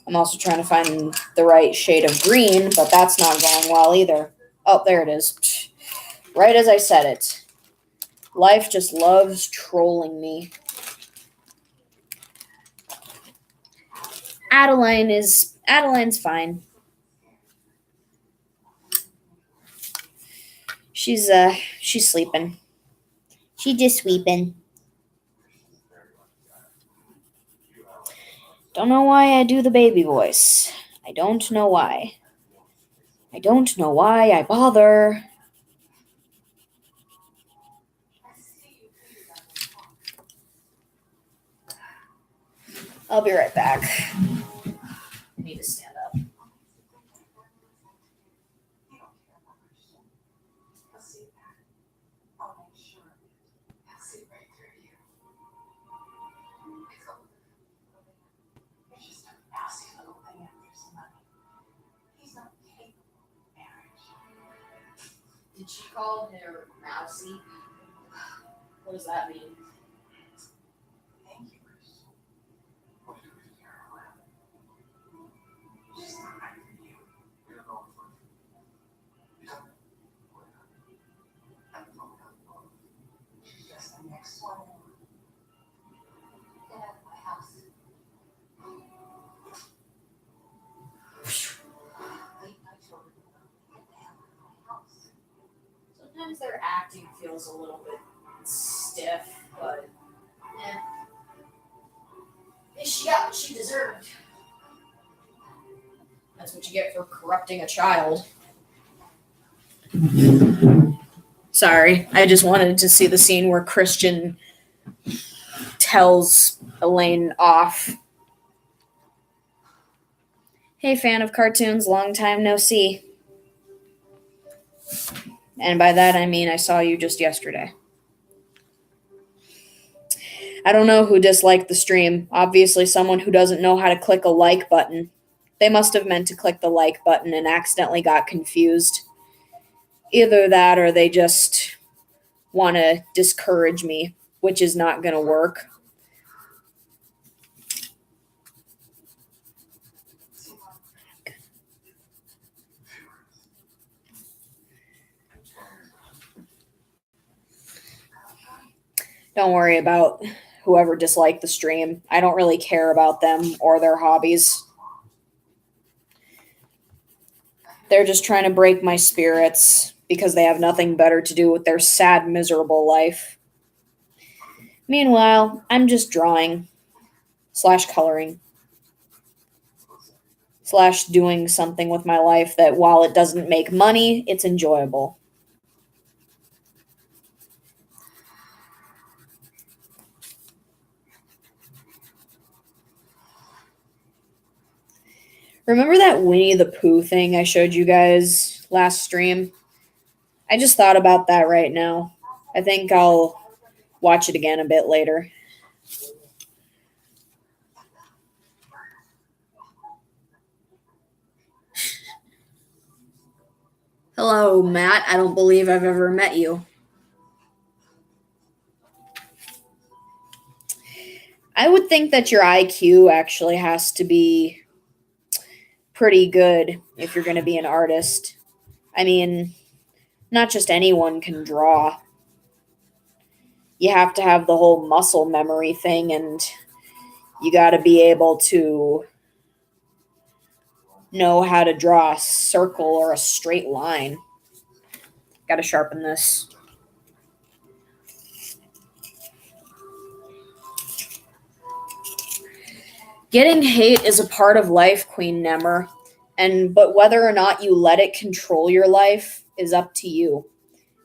I'm also trying to find the right shade of green, but that's not going well either. Oh, there it is. Right as I said it. Life just loves trolling me. Adeline's fine. She's sleeping. She just sweeping. Don't know why I do the baby voice. I don't know why. I don't know why I bother. I'll be right back. I need to stand up. Did she call her mousy? What does that mean? sometimes their acting feels a little bit stiff, but she got what she deserved. That's what you get for corrupting a child. Sorry, I just wanted to see the scene where Christian tells Elaine off. Hey, fan of cartoons, long time no see. And by that I mean I saw you just yesterday. I don't know who disliked the stream. Obviously someone who doesn't know how to click a like button. They must have meant to click the like button and accidentally got confused. Either that or they just want to discourage me, which is not going to work. Don't worry about whoever disliked the stream. I don't really care about them or their hobbies. They're just trying to break my spirits because they have nothing better to do with their sad, miserable life. Meanwhile, I'm just drawing, / coloring, / doing something with my life that while it doesn't make money, it's enjoyable. Remember that Winnie the Pooh thing I showed you guys last stream? I just thought about that right now. I think I'll watch it again a bit later. Hello, Matt. I don't believe I've ever met you. I would think that your IQ actually has to be pretty good if you're going to be an artist. I mean, not just anyone can draw. You have to have the whole muscle memory thing, and you got to be able to know how to draw a circle or a straight line. Got to sharpen this. Getting hate is a part of life, Queen Nemmer, but whether or not you let it control your life is up to you.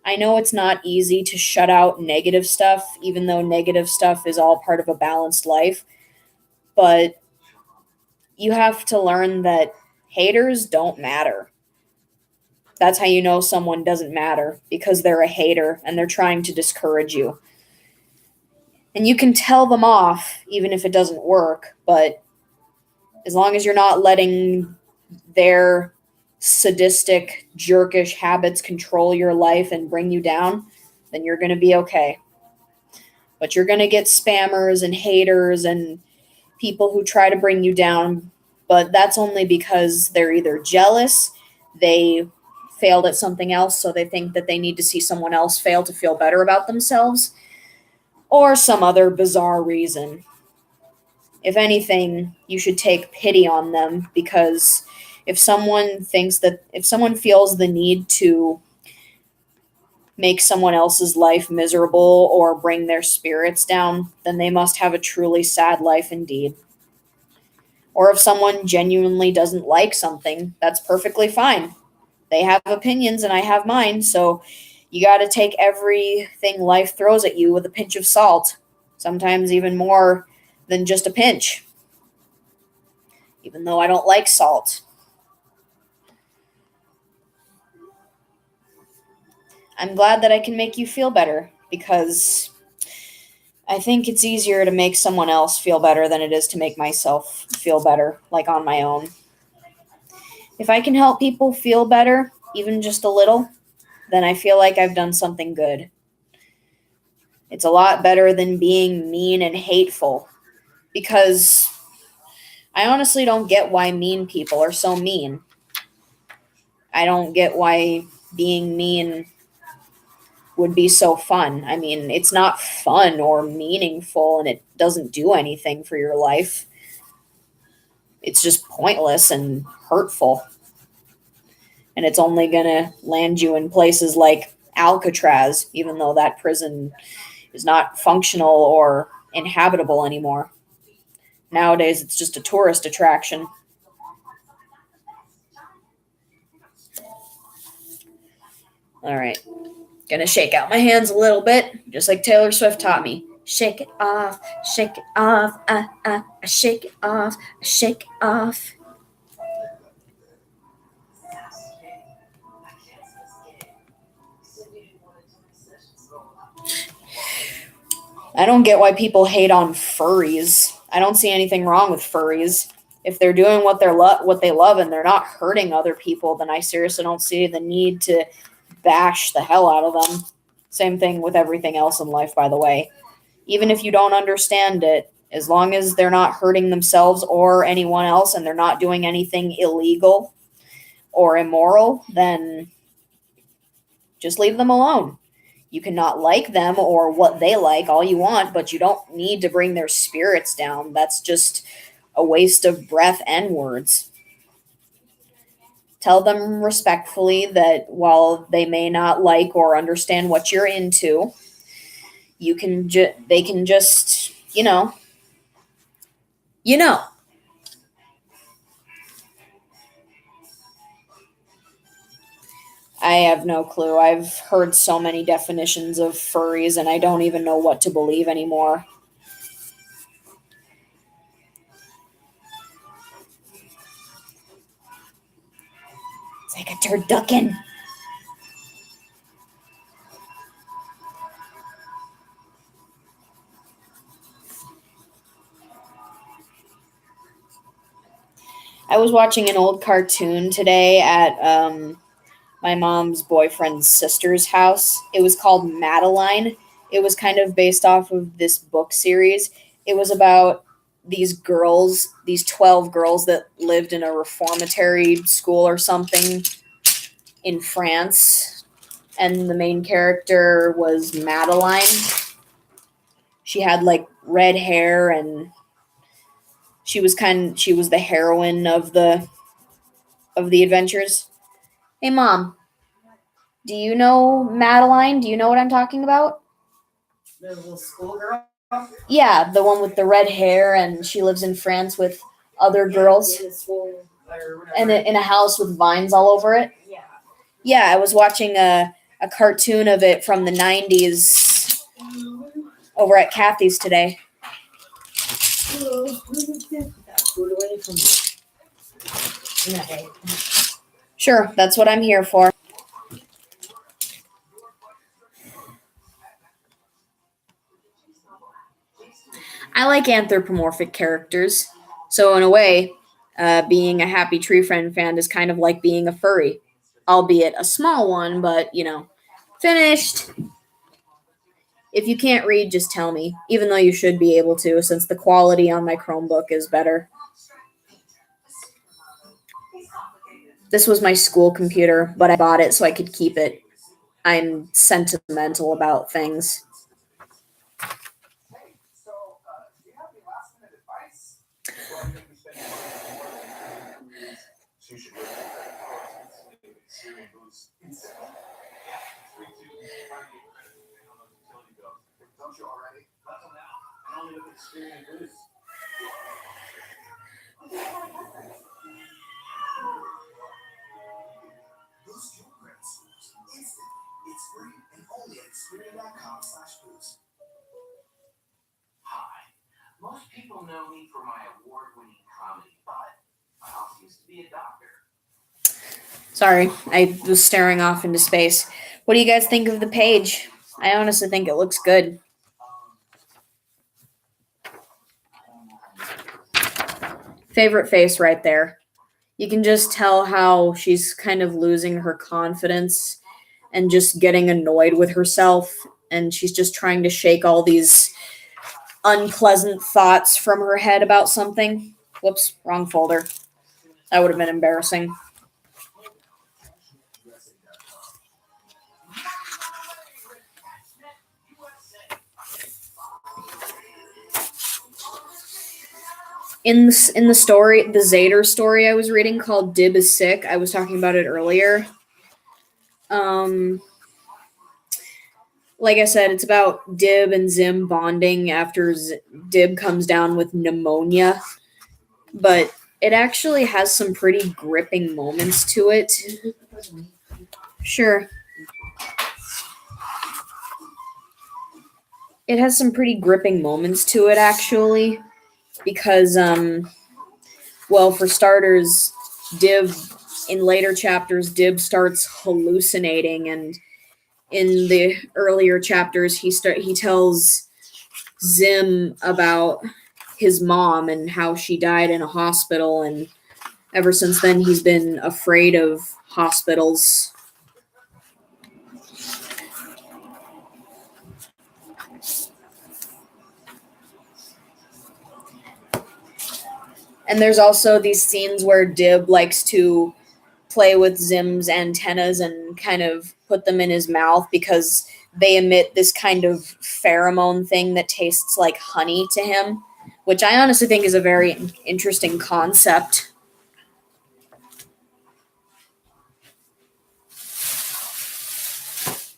I know it's not easy to shut out negative stuff, even though negative stuff is all part of a balanced life, but you have to learn that haters don't matter. That's how you know someone doesn't matter, because they're a hater and they're trying to discourage you. And you can tell them off, even if it doesn't work, but as long as you're not letting their sadistic, jerkish habits control your life and bring you down, then you're going to be okay. But you're going to get spammers and haters and people who try to bring you down, but that's only because they're either jealous, they failed at something else, so they think that they need to see someone else fail to feel better about themselves, or some other bizarre reason. If anything, you should take pity on them, because if someone feels the need to make someone else's life miserable or bring their spirits down, then they must have a truly sad life indeed. Or if someone genuinely doesn't like something, that's perfectly fine. They have opinions and I have mine, so you got to take everything life throws at you with a pinch of salt, sometimes even more than just a pinch, even though I don't like salt. I'm glad that I can make you feel better, because I think it's easier to make someone else feel better than it is to make myself feel better, like on my own. If I can help people feel better, even just a little, then I feel like I've done something good. It's a lot better than being mean and hateful, because I honestly don't get why mean people are so mean. I don't get why being mean would be so fun. I mean, it's not fun or meaningful, and it doesn't do anything for your life. It's just pointless and hurtful. And it's only going to land you in places like Alcatraz, even though that prison is not functional or inhabitable anymore. Nowadays, it's just a tourist attraction. All right. Gonna shake out my hands a little bit, just like Taylor Swift taught me. Shake it off, shake it off, shake it off, shake it off. I don't get why people hate on furries. I don't see anything wrong with furries. If they're doing what they love and they're not hurting other people, then I seriously don't see the need to bash the hell out of them. Same thing with everything else in life, by the way. Even if you don't understand it, as long as they're not hurting themselves or anyone else and they're not doing anything illegal or immoral, then just leave them alone. You cannot like them or what they like all you want, but you don't need to bring their spirits down. That's just a waste of breath and words. Tell them respectfully that while they may not like or understand what you're into, they can just, you know. I have no clue. I've heard so many definitions of furries and I don't even know what to believe anymore. It's like a turducken. I was watching an old cartoon today at my mom's boyfriend's sister's house. It was called Madeline. It was kind of based off of this book series. It was about these girls, these 12 girls that lived in a reformatory school or something in France. And the main character was Madeline. She had like red hair and she was the heroine of the adventures. Hey Mom, do you know Madeline? Do you know what I'm talking about? The little schoolgirl. Yeah, the one with the red hair and she lives in France with other girls In the school or whatever. and in a house with vines all over it. Yeah. Yeah, I was watching a cartoon of it from the 90s over at Kathy's today. Got food away from me. Okay. Sure, that's what I'm here for. I like anthropomorphic characters. So in a way, being a Happy Tree Friend fan is kind of like being a furry. Albeit a small one, but, finished. If you can't read, just tell me. Even though you should be able to, since the quality on my Chromebook is better. This was my school computer, but I bought it so I could keep it. I'm sentimental about things. It's free and only at Experian.com/boost. Hi. Most people know me for my award-winning comedy, but I also used to be a doctor. Sorry, I was staring off into space. What do you guys think of the page? I honestly think it looks good. Favorite face right there. You can just tell how she's kind of losing her confidence and just getting annoyed with herself. And she's just trying to shake all these unpleasant thoughts from her head about something. Whoops, wrong folder. That would have been embarrassing. In the story, the Zader story I was reading called Dib is Sick, I was talking about it earlier. like I said, it's about Dib and Zim bonding after Dib comes down with pneumonia, but it actually has some pretty gripping moments to it. Sure. It has some pretty gripping moments to it, actually, because, well, for starters, Dib, in later chapters, Dib starts hallucinating, and in the earlier chapters, he tells Zim about his mom and how she died in a hospital, and ever since then, he's been afraid of hospitals. And there's also these scenes where Dib likes to play with Zim's antennas and kind of put them in his mouth because they emit this kind of pheromone thing that tastes like honey to him, which I honestly think is a very interesting concept.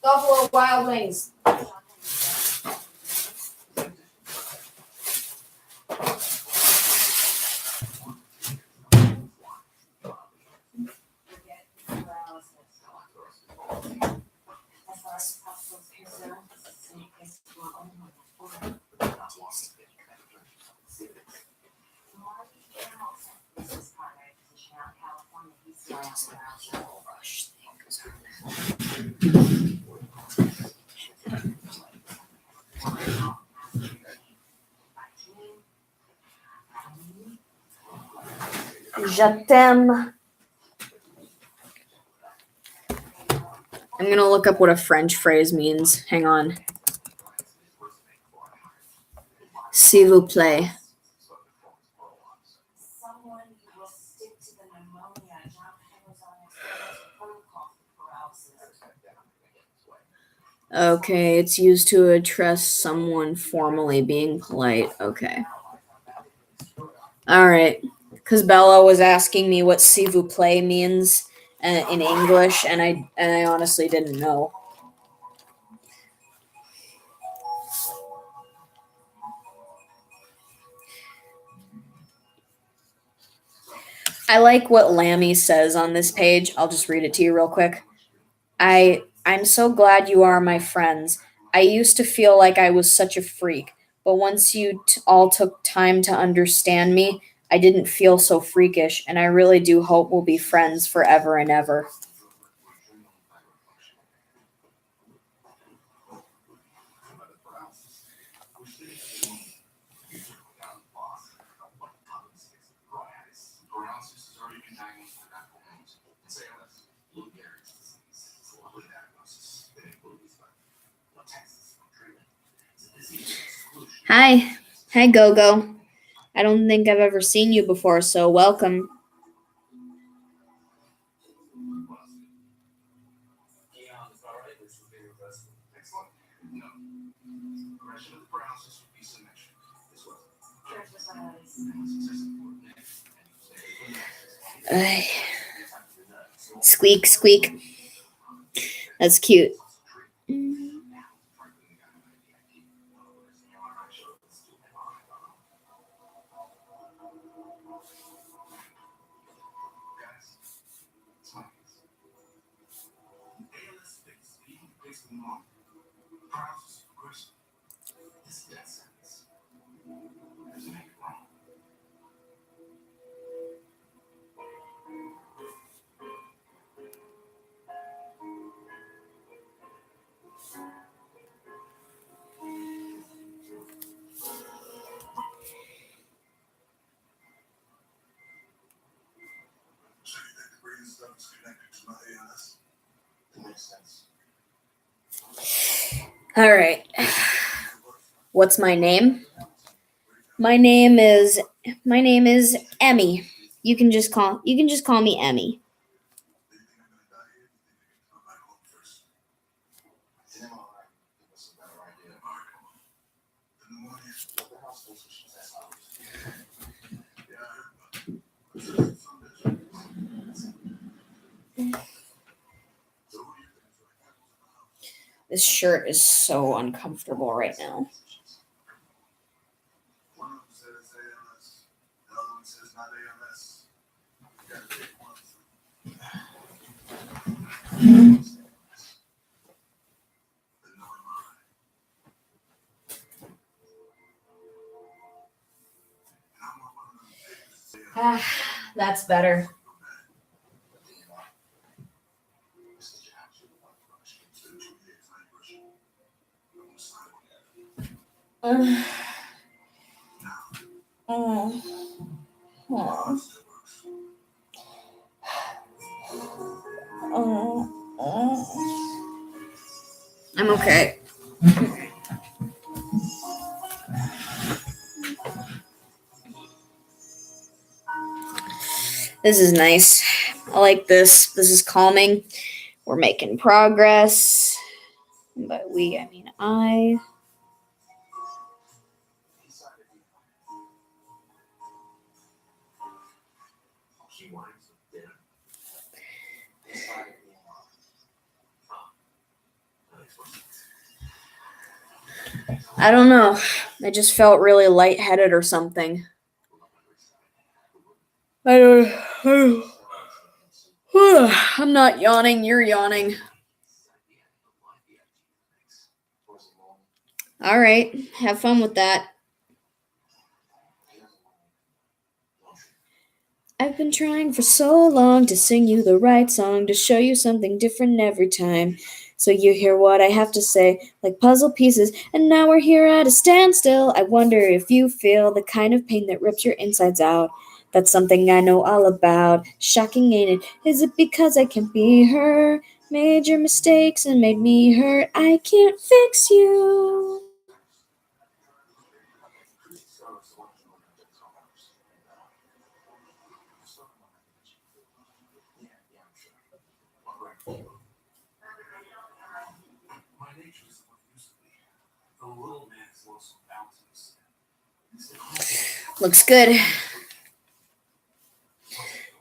Buffalo Wild Wings. Je t'aime. I'm gonna look up what a French phrase means. Hang on. S'il vous plaît. Someone will stick to the pneumonia. John Penn was on experimental protocol for paralysis. Okay, it's used to address someone formally, being polite. Okay. All right. Because Bella was asking me what s'il vous plaît means in English, and I honestly didn't know. I like what Lammy says on this page. I'll just read it to you real quick. I'm so glad you are my friends. I used to feel like I was such a freak, but once you all took time to understand me, I didn't feel so freakish, and I really do hope we'll be friends forever and ever. Hi. Hi, Gogo. I don't think I've ever seen you before, so welcome. Uh, squeak, squeak. That's cute. All right. What's my name? My name is Emmy. You can just call me Emmy. This shirt is so uncomfortable right now. One of them says AMS, the other one says not AMS. You gotta pick one. But never mind. And I'm not one of them papers that say Ah, that's better. Uh, oh, oh, oh. I'm okay. This is nice. I like this. This is calming. We're making progress. By we, I mean I. She wanted some dinner. I don't know. I just felt really lightheaded or something. I don't. I'm not yawning. You're yawning. All right. Have fun with that. I've been trying for so long to sing you the right song, to show you something different every time. So you hear what I have to say, like puzzle pieces, and now we're here at a standstill. I wonder if you feel the kind of pain that rips your insides out. That's something I know all about. Shocking, ain't it? Is it because I can't be her? Made your mistakes and made me hurt. I can't fix you. my nature is what it used to be. The little man is also bounteous. Looks good.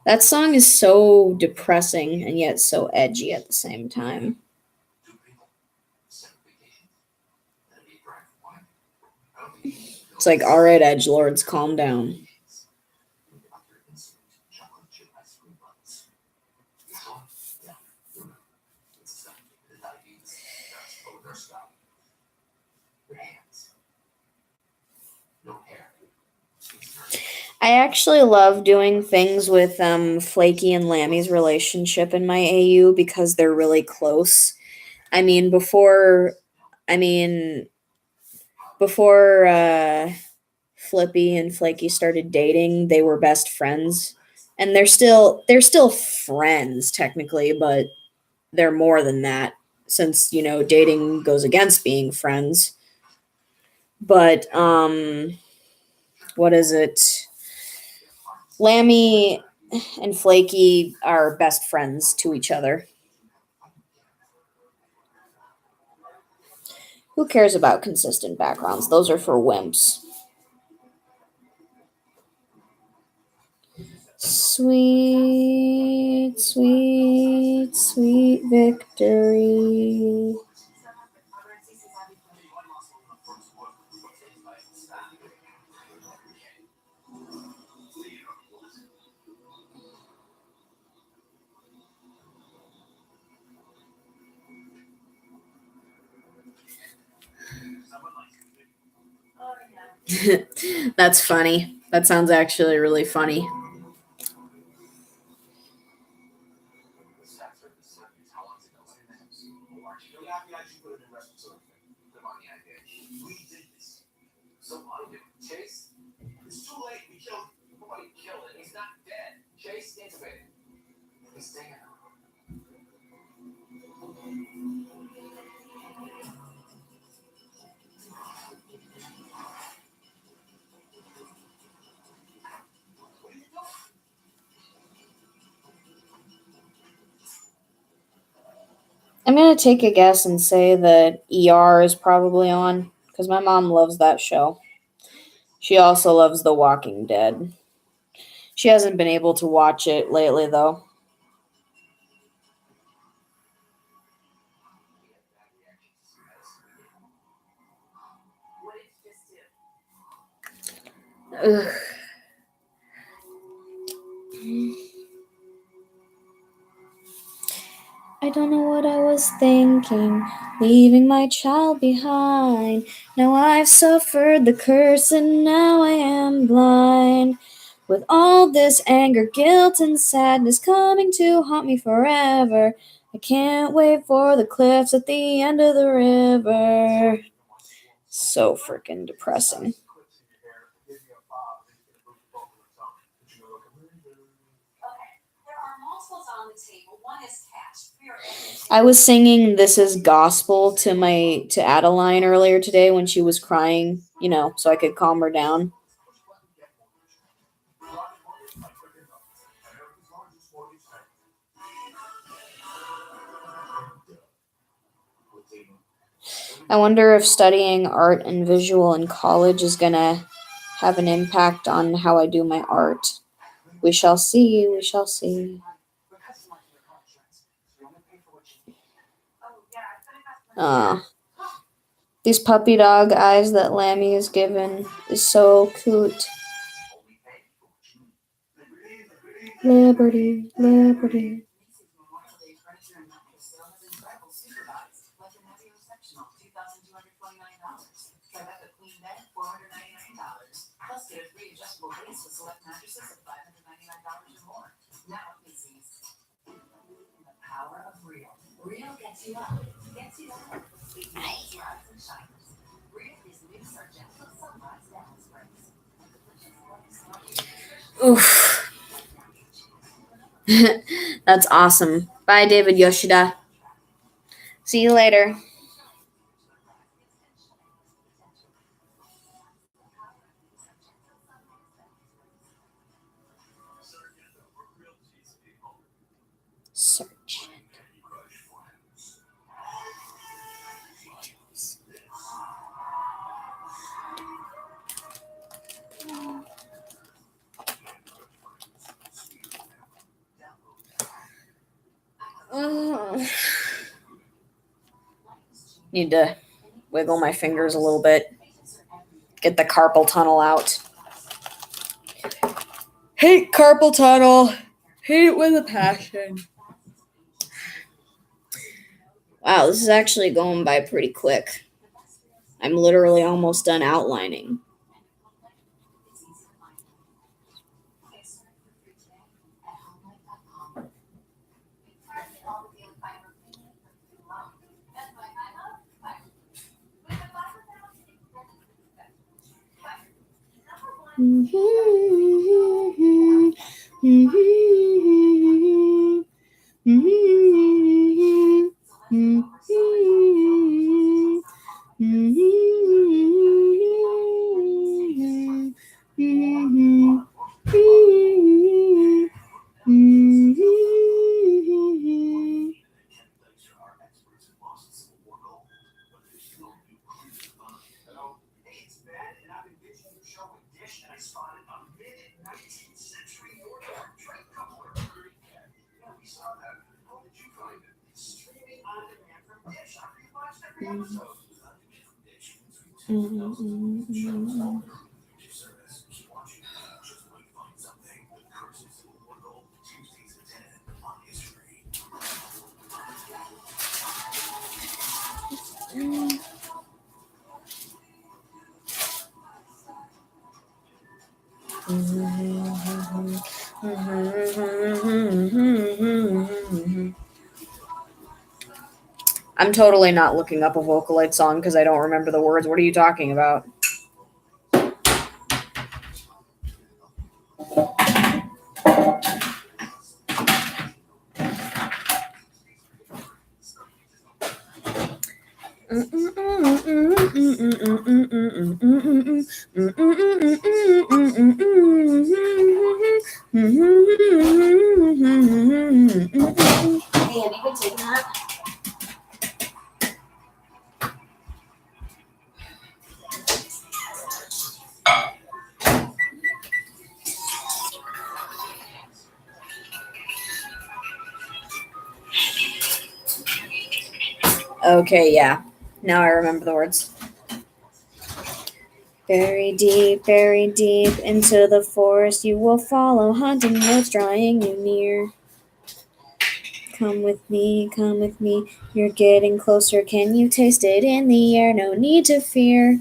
That song is so depressing and yet so edgy at the same time. It's like, all right, edgelords, calm down. I actually love doing things with Flaky and Lammy's relationship in my AU because they're really close. I mean, before Flippy and Flaky started dating, they were best friends, and they're still friends technically, but they're more than that since dating goes against being friends. But what is it? Lammy and Flaky are best friends to each other. Who cares about consistent backgrounds? Those are for wimps. Sweet, sweet, sweet victory. That's funny. That sounds actually really funny. So what do? Chase? It's too late. We killed him. Nobody killed him. He's not dead. Chase, it's it. He's dead. I'm going to take a guess and say that ER is probably on because my mom loves that show. She also loves The Walking Dead. She hasn't been able to watch it lately, though. Ugh. I don't know what I was thinking, leaving my child behind. Now I've suffered the curse and now I am blind. With all this anger, guilt, and sadness coming to haunt me forever, I can't wait for the cliffs at the end of the river. So freaking depressing. There are multiples on the table. One is cash. We are ending I was singing "This Is Gospel" to Adeline earlier today when she was crying, so I could calm her down. I wonder if studying art and visual in college is gonna have an impact on how I do my art. We shall see. We shall see. These puppy dog eyes that Lammy is given is so cute. Liberty, liberty. Plus, get a free adjustable base with select mattresses at $599 or more. Now at Macy's. The power of real. Real gets you up, gets you down. It makes lives and shiners. Real is new Sargento Sunrise Down Sprays. Oof. That's awesome. Bye, David Yoshida. See you later. Search. Need to wiggle my fingers a little bit. Get the carpal tunnel out. Hate carpal tunnel. Hate it with a passion. Wow, this is actually going by pretty quick. I'm literally almost done outlining. I'm totally not looking up a Vocaloid song because I don't remember the words. What are you talking about? Hey, have you been taking that? Okay, yeah. Now I remember the words. very deep into the forest you will follow, hunting what's drawing you near. Come with me, you're getting closer, can you taste it in the air? No need to fear.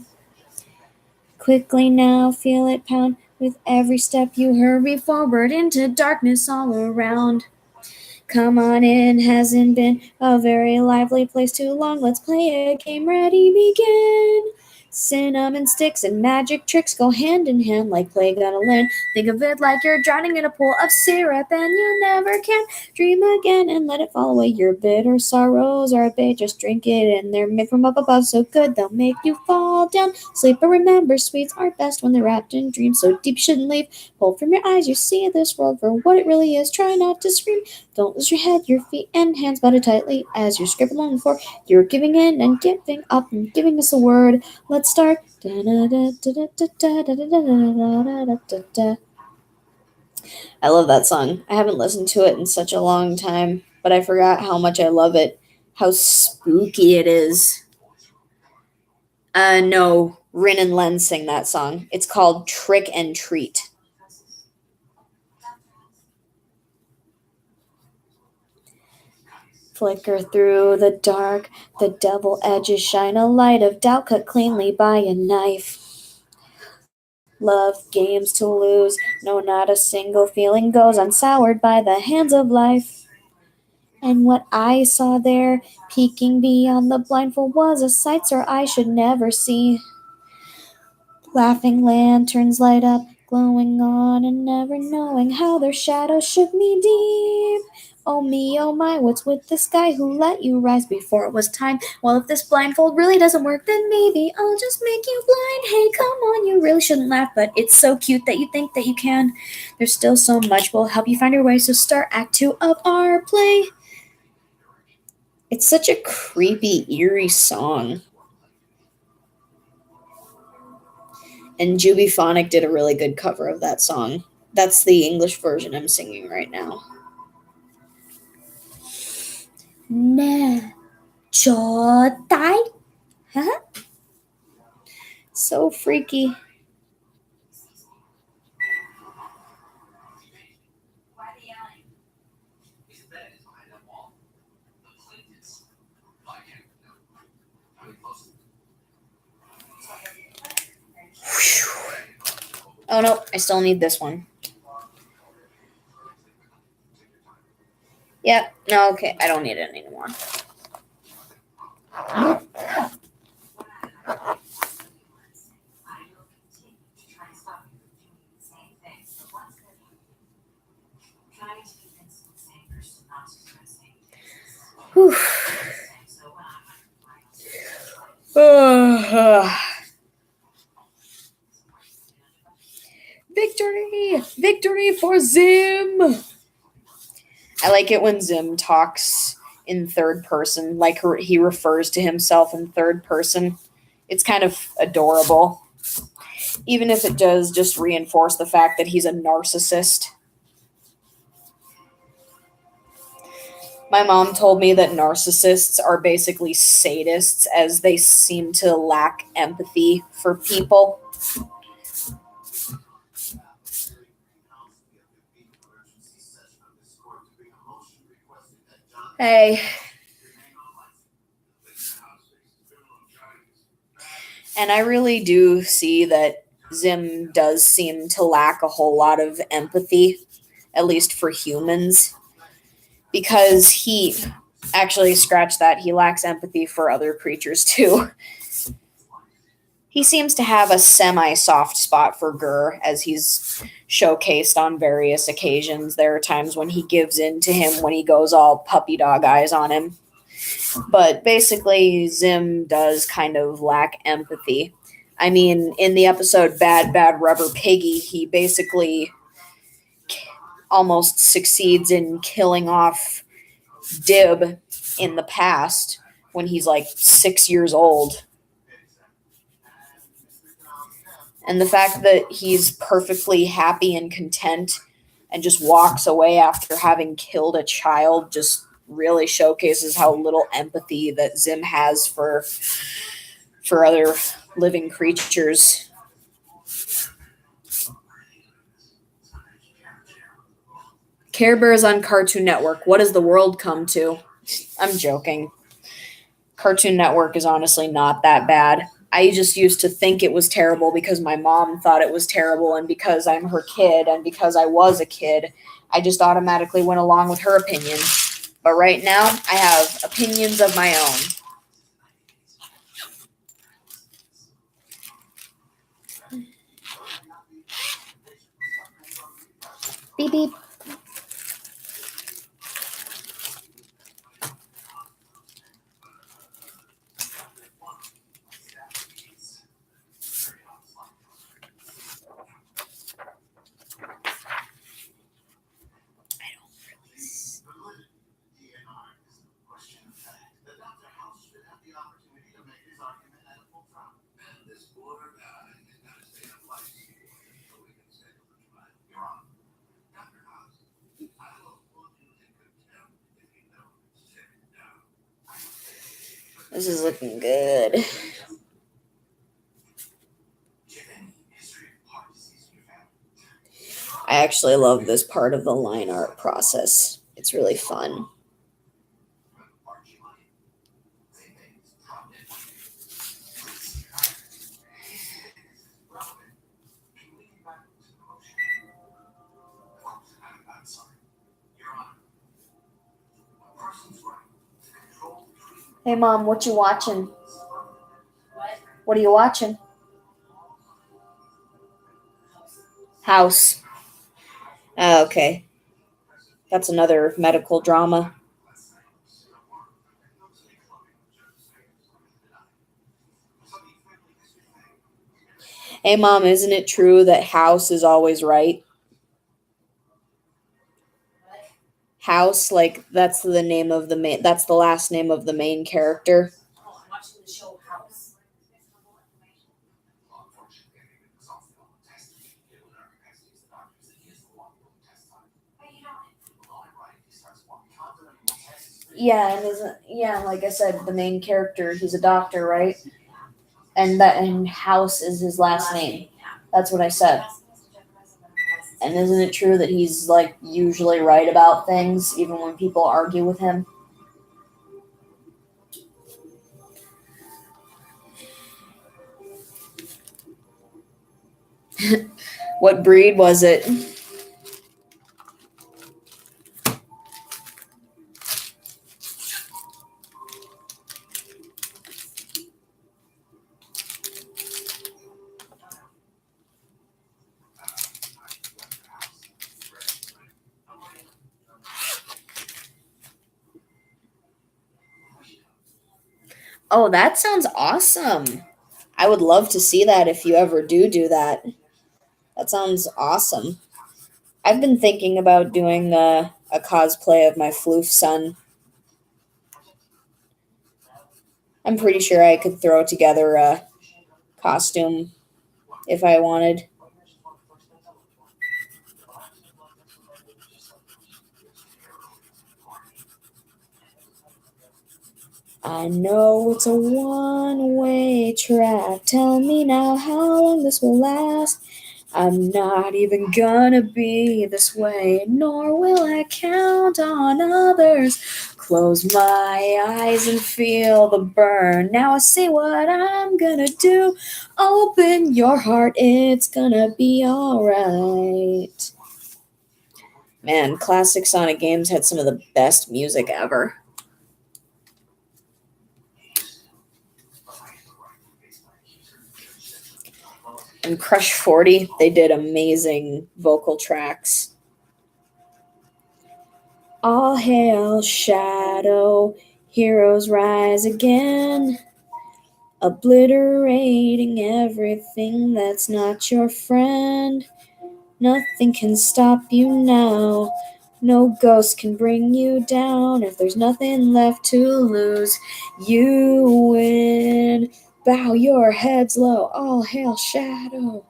Quickly now, feel it pound, with every step you hurry forward into darkness all around. Come on in, hasn't been a very lively place too long. Let's play a game, ready, begin. Cinnamon sticks and magic tricks go hand in hand like plague on a land. Think of it like you're drowning in a pool of syrup and you never can dream again and let it fall away. Your bitter sorrows are a bait, just drink it in. They're made from up above, so good they'll make you fall down. Sleep, but remember, sweets are best when they're wrapped in dreams. So deep you shouldn't leave. Pull from your eyes, you see this world for what it really is. Try not to scream. Don't lose your head, your feet and hands butted tightly as you scribble on the floor. You're giving in and giving up and giving us a word. Let's start. I love that song. I haven't listened to it in such a long time, but I forgot how much I love it. How spooky it is. No, Rin and Len sing that song. It's called Trick and Treat. Flicker through the dark, the devil edges shine a light of doubt cut cleanly by a knife. Love games to lose, no, not a single feeling goes unsoured by the hands of life. And what I saw there, peeking beyond the blindfold, was a sight, sir, I should never see. Laughing lanterns light up, glowing on and never knowing how their shadows shook me deep. Oh me, oh my, what's with this guy who let you rise before it was time? Well, if this blindfold really doesn't work, then maybe I'll just make you blind. Hey, come on, you really shouldn't laugh, but it's so cute that you think that you can. There's still so much will help you find your way, so start Act 2 of our play. It's such a creepy, eerie song. And Jubyphonic did a really good cover of that song. That's the English version I'm singing right now. Na cho tai. Huh? So freaky. Why the yelling? His bed is behind that wall. The Clintons. I can't know. How many close? Oh no, I still need this one. Yep, no, okay, I don't need it anymore. I will continue to try and stop you from doing the same thing. But once they're trying to convince the same person not to do the same thing. Whew. So when I'm Victory! Victory for Zim! I like it when Zim talks in third person, like he refers to himself in third person. It's kind of adorable. Even if it does just reinforce the fact that he's a narcissist. My mom told me that narcissists are basically sadists, as they seem to lack empathy for people. Hey. And I really do see that Zim does seem to lack a whole lot of empathy, at least for humans, because he actually, scratch that, he lacks empathy for other creatures too. He seems to have a semi-soft spot for Gur, as he's showcased on various occasions. There are times when he gives in to him, when he goes all puppy dog eyes on him. But basically, Zim does kind of lack empathy. I mean, in the episode Bad Bad Rubber Piggy, he basically almost succeeds in killing off Dib in the past when he's like 6 years old. And the fact that he's perfectly happy and content and just walks away after having killed a child just really showcases how little empathy that Zim has for other living creatures. Care Bears on Cartoon Network. What has the world come to? I'm joking. Cartoon Network is honestly not that bad. I just used to think it was terrible because my mom thought it was terrible, and because I'm her kid and because I was a kid, I just automatically went along with her opinion. But right now, I have opinions of my own. Beep beep. The Dr. House should have the opportunity to make his argument at a full trial. And this poor guy is gonna stay on life support until we can schedule the trial. Your Honor, Dr. House, I will hold you in contempt if you don't sit down. This is looking good. Do you have any history of heart disease in your family? I actually love this part of the line art process. It's really fun. Archie money. They think it's prominent. Relevant. Can we get back to the motion? I'm sorry. Your Honor, a person's right to control the treatment. Hey Mom, what you watching? What? What are you watching? House. Oh, okay. That's another medical drama. Hey Mom, isn't it true that House is always right? What? House, like that's the name of the main. That's the last name of the main character. Oh, I'm watching the show House. Yeah, like I said, the main character, he's a doctor, right? And House is his last name. That's what I said. And isn't it true that he's like usually right about things, even when people argue with him? What breed was it? Oh, that sounds awesome. I would love to see that if you ever do that. That sounds awesome. I've been thinking about doing a cosplay of my floof son. I'm pretty sure I could throw together a costume if I wanted. I know it's a one-way track. Tell me now how long this will last. I'm not even gonna be this way, nor will I count on others. Close my eyes and feel the burn. Now I see what I'm gonna do. Open your heart, it's gonna be alright. Man, classic Sonic games had some of the best music ever. And Crush 40, they did amazing vocal tracks. All hail Shadow, heroes rise again, obliterating everything that's not your friend. Nothing can stop you now, no ghost can bring you down. If there's nothing left to lose, you win. Bow your heads low, all hail Shadow.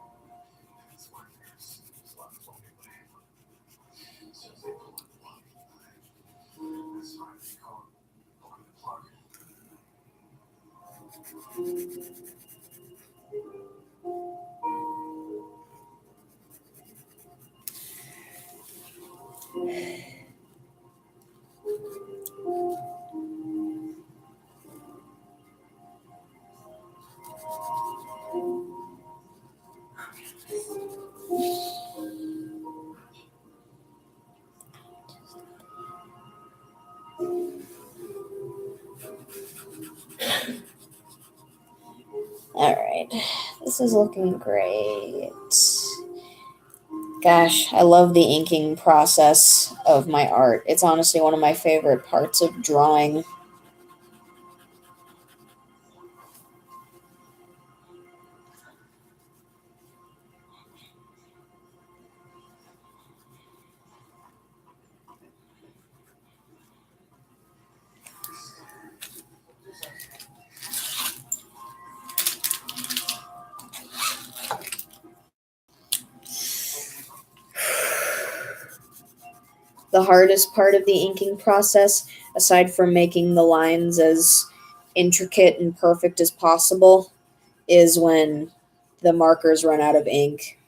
right. This is looking great. Gosh, I love the inking process of my art. It's honestly one of my favorite parts of drawing. The hardest part of the inking process, aside from making the lines as intricate and perfect as possible, is when the markers run out of ink,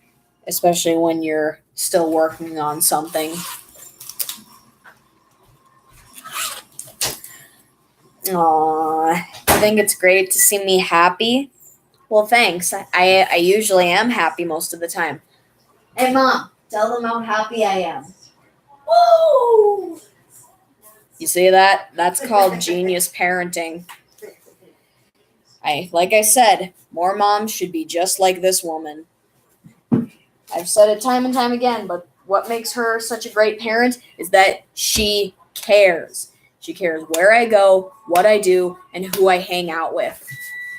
especially when you're still working on something. Aww, I think it's great to see me happy. Well, thanks. I usually am happy most of the time. Hey, Mom, tell them how happy I am. Woo! You see that? That's called genius parenting. Like I said, more moms should be just like this woman. I've said it time and time again, but what makes her such a great parent is that she cares. She cares where I go, what I do, and who I hang out with.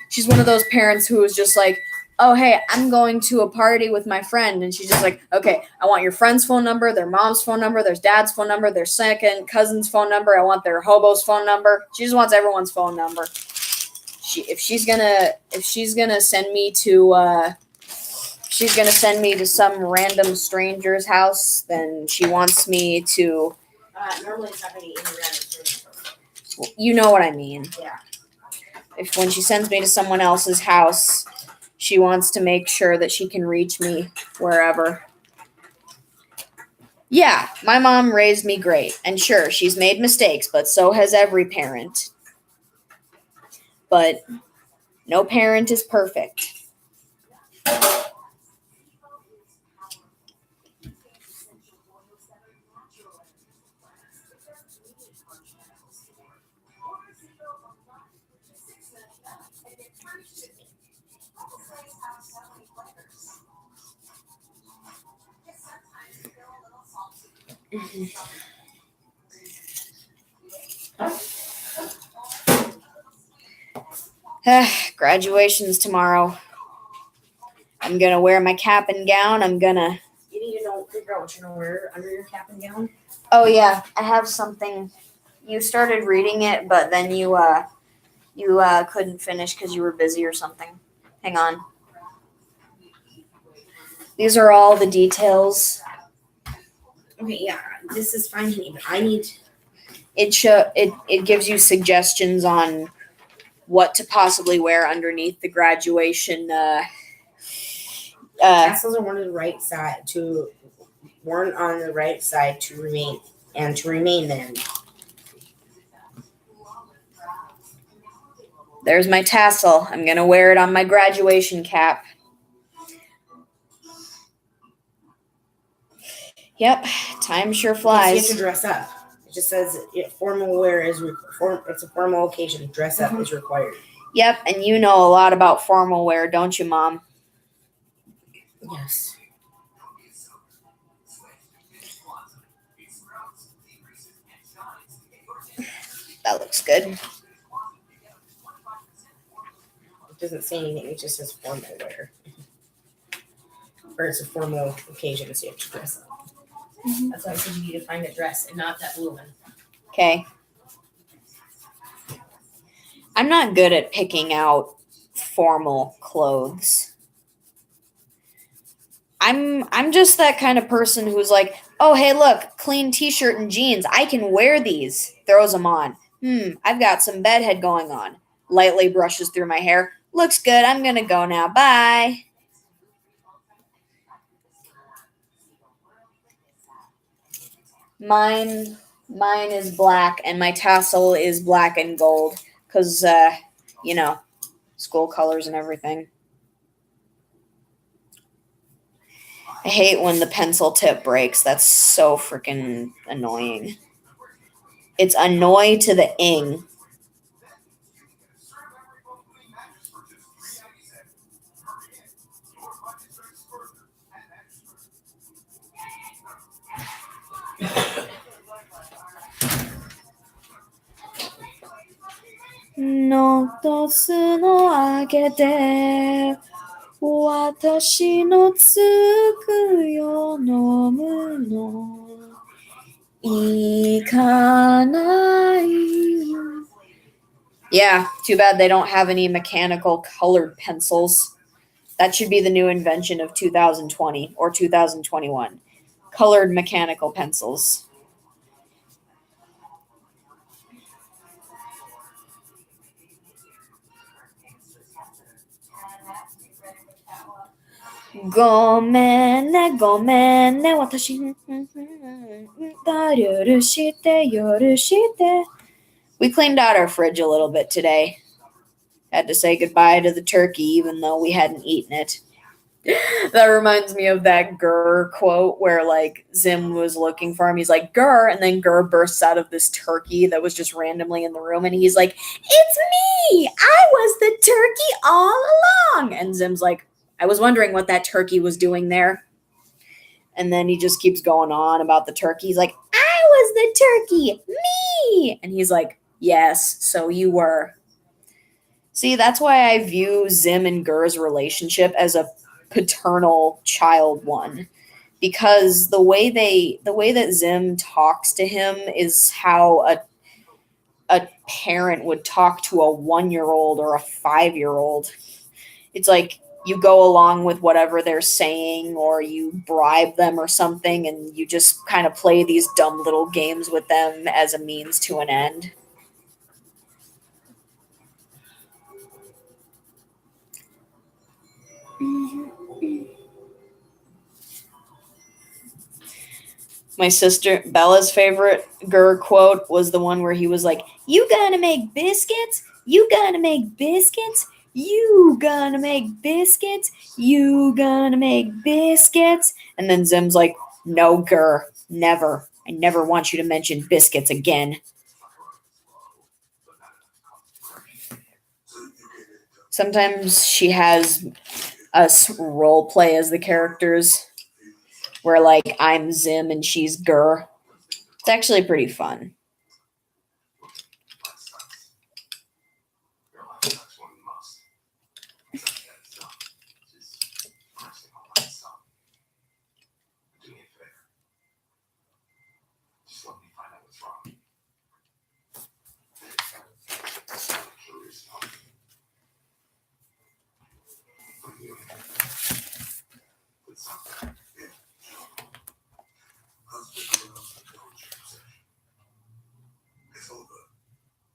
She's one of those parents who is just like, oh, hey, I'm going to a party with my friend. And she's just like, okay, I want your friend's phone number, their mom's phone number, their dad's phone number, their second cousin's phone number. I want their hobo's phone number. She just wants everyone's phone number. If she's gonna send me to some random stranger's house, then she wants me to. Normally it's not going to be in the You know what I mean. Yeah. If when she sends me to someone else's house, she wants to make sure that she can reach me wherever. Yeah, my mom raised me great. And sure, she's made mistakes, but so has every parent. But no parent is perfect. Graduation's tomorrow. I'm gonna wear my cap and gown. You need to figure out what you're going to wear under your cap and gown. Oh yeah, I have something. You started reading it, but then you couldn't finish because you were busy or something. Hang on. These are all the details. Okay, yeah, this is fine, honey, but I need. It gives you suggestions on what to possibly wear underneath the graduation. Tassels are worn on the right side to remain then. There's my tassel. I'm gonna wear it on my graduation cap. Yep, time sure So you flies. have to dress up. It just says formal wear is it's a formal occasion. Dress up is required. Yep, and you know a lot about formal wear, don't you, Mom? Yes. That looks good. It doesn't say anything. It just says formal wear. Or it's a formal occasion, so you have to dress up. That's why I said you need to find a dress and not that blue one. Okay. I'm not good at picking out formal clothes. I'm just that kind of person who's like, oh, hey, look, clean t-shirt and jeans. I can wear these. Throws them on. I've got some bedhead going on. Lightly brushes through my hair. Looks good. I'm going to go now. Bye. Mine is black, and my tassel is black and gold because, school colors and everything. I hate when the pencil tip breaks. That's so freaking annoying. It's annoy to the ing. と酢のあげて私のつくよ飲むの行かない Yeah, too bad they don't have any mechanical colored pencils. That should be the new invention of 2020 or 2021. Colored mechanical pencils. Gomenne, watashi. We cleaned out our fridge a little bit today. Had to say goodbye to the turkey, even though we hadn't eaten it. That reminds me of that Gurr quote where like Zim was looking for him. He's like, Gurr, and then Gurr bursts out of this turkey that was just randomly in the room, and he's like, it's me! I was the turkey all along! And Zim's like, I was wondering what that turkey was doing there. And then he just keeps going on about the turkey. He's like, I was the turkey! Me! And he's like, yes, so you were. See, that's why I view Zim and Gurr's relationship as a paternal child one, because the way that Zim talks to him is how a parent would talk to a 1-year-old or a 5-year-old. It's like you go along with whatever they're saying, or you bribe them or something, and you just kind of play these dumb little games with them as a means to an end. My sister Bella's favorite Gurr quote was the one where he was like, you gonna make biscuits? You gonna make biscuits? You gonna make biscuits? You gonna make biscuits? And then Zim's like, no, Gurr, never. I never want you to mention biscuits again. Sometimes she has us role play as the characters, where like I'm Zim and she's Gurr. It's actually pretty fun. It's over.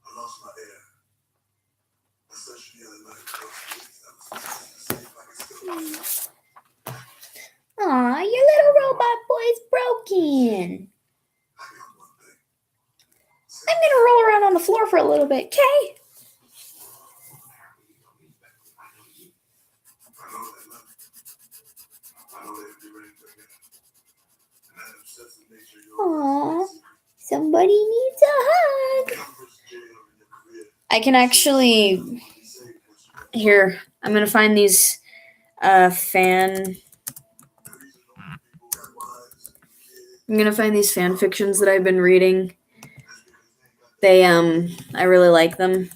I lost my air. Especially the other night. Aw, your little robot boy's broken. I'm gonna roll around on the floor for a little bit, okay? Aw, somebody needs a hug. I can actually... Here, I'm gonna find these fan fictions that I've been reading. I really like them.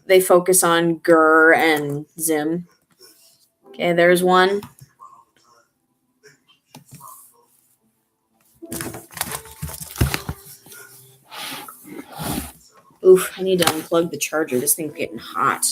They focus on Gurr and Zim. Okay, there's one. Oof, I need to unplug the charger. This thing's getting hot.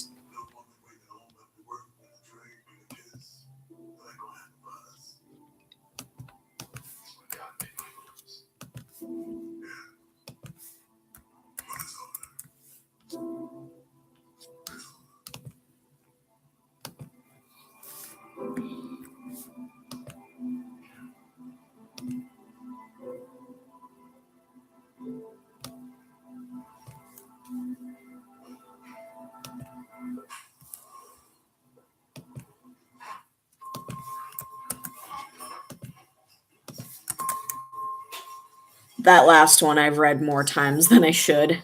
That last one I've read more times than I should.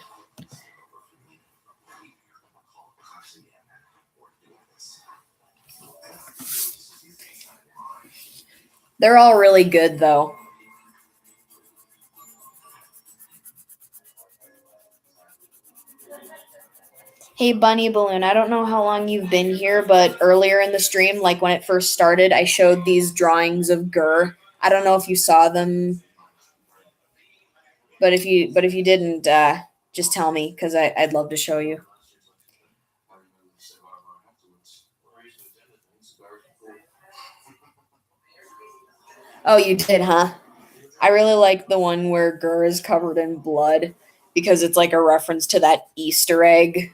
They're all really good, though. Hey, Hey, Bunny Balloon, I don't know how long you've been here, but earlier in the stream, like when it first started, I showed these drawings of Gur. I don't know if you saw them, but if you didn't, just tell me because I'd love to show you. Oh, you did, huh? I really like the one where Gur is covered in blood because it's like a reference to that Easter egg.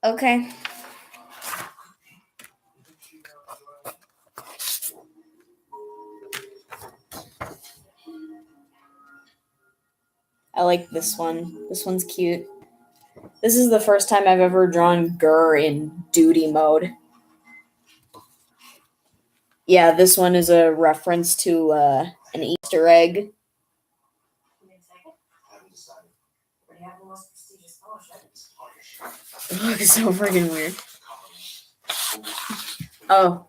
Okay. I like this one. This one's cute. This is the first time I've ever drawn Gur in duty mode. Yeah, this one is a reference to an Easter egg. You didn't take it? Haven't decided. But you have the most prestigious fellowship. Look, it's so freaking weird. Oh,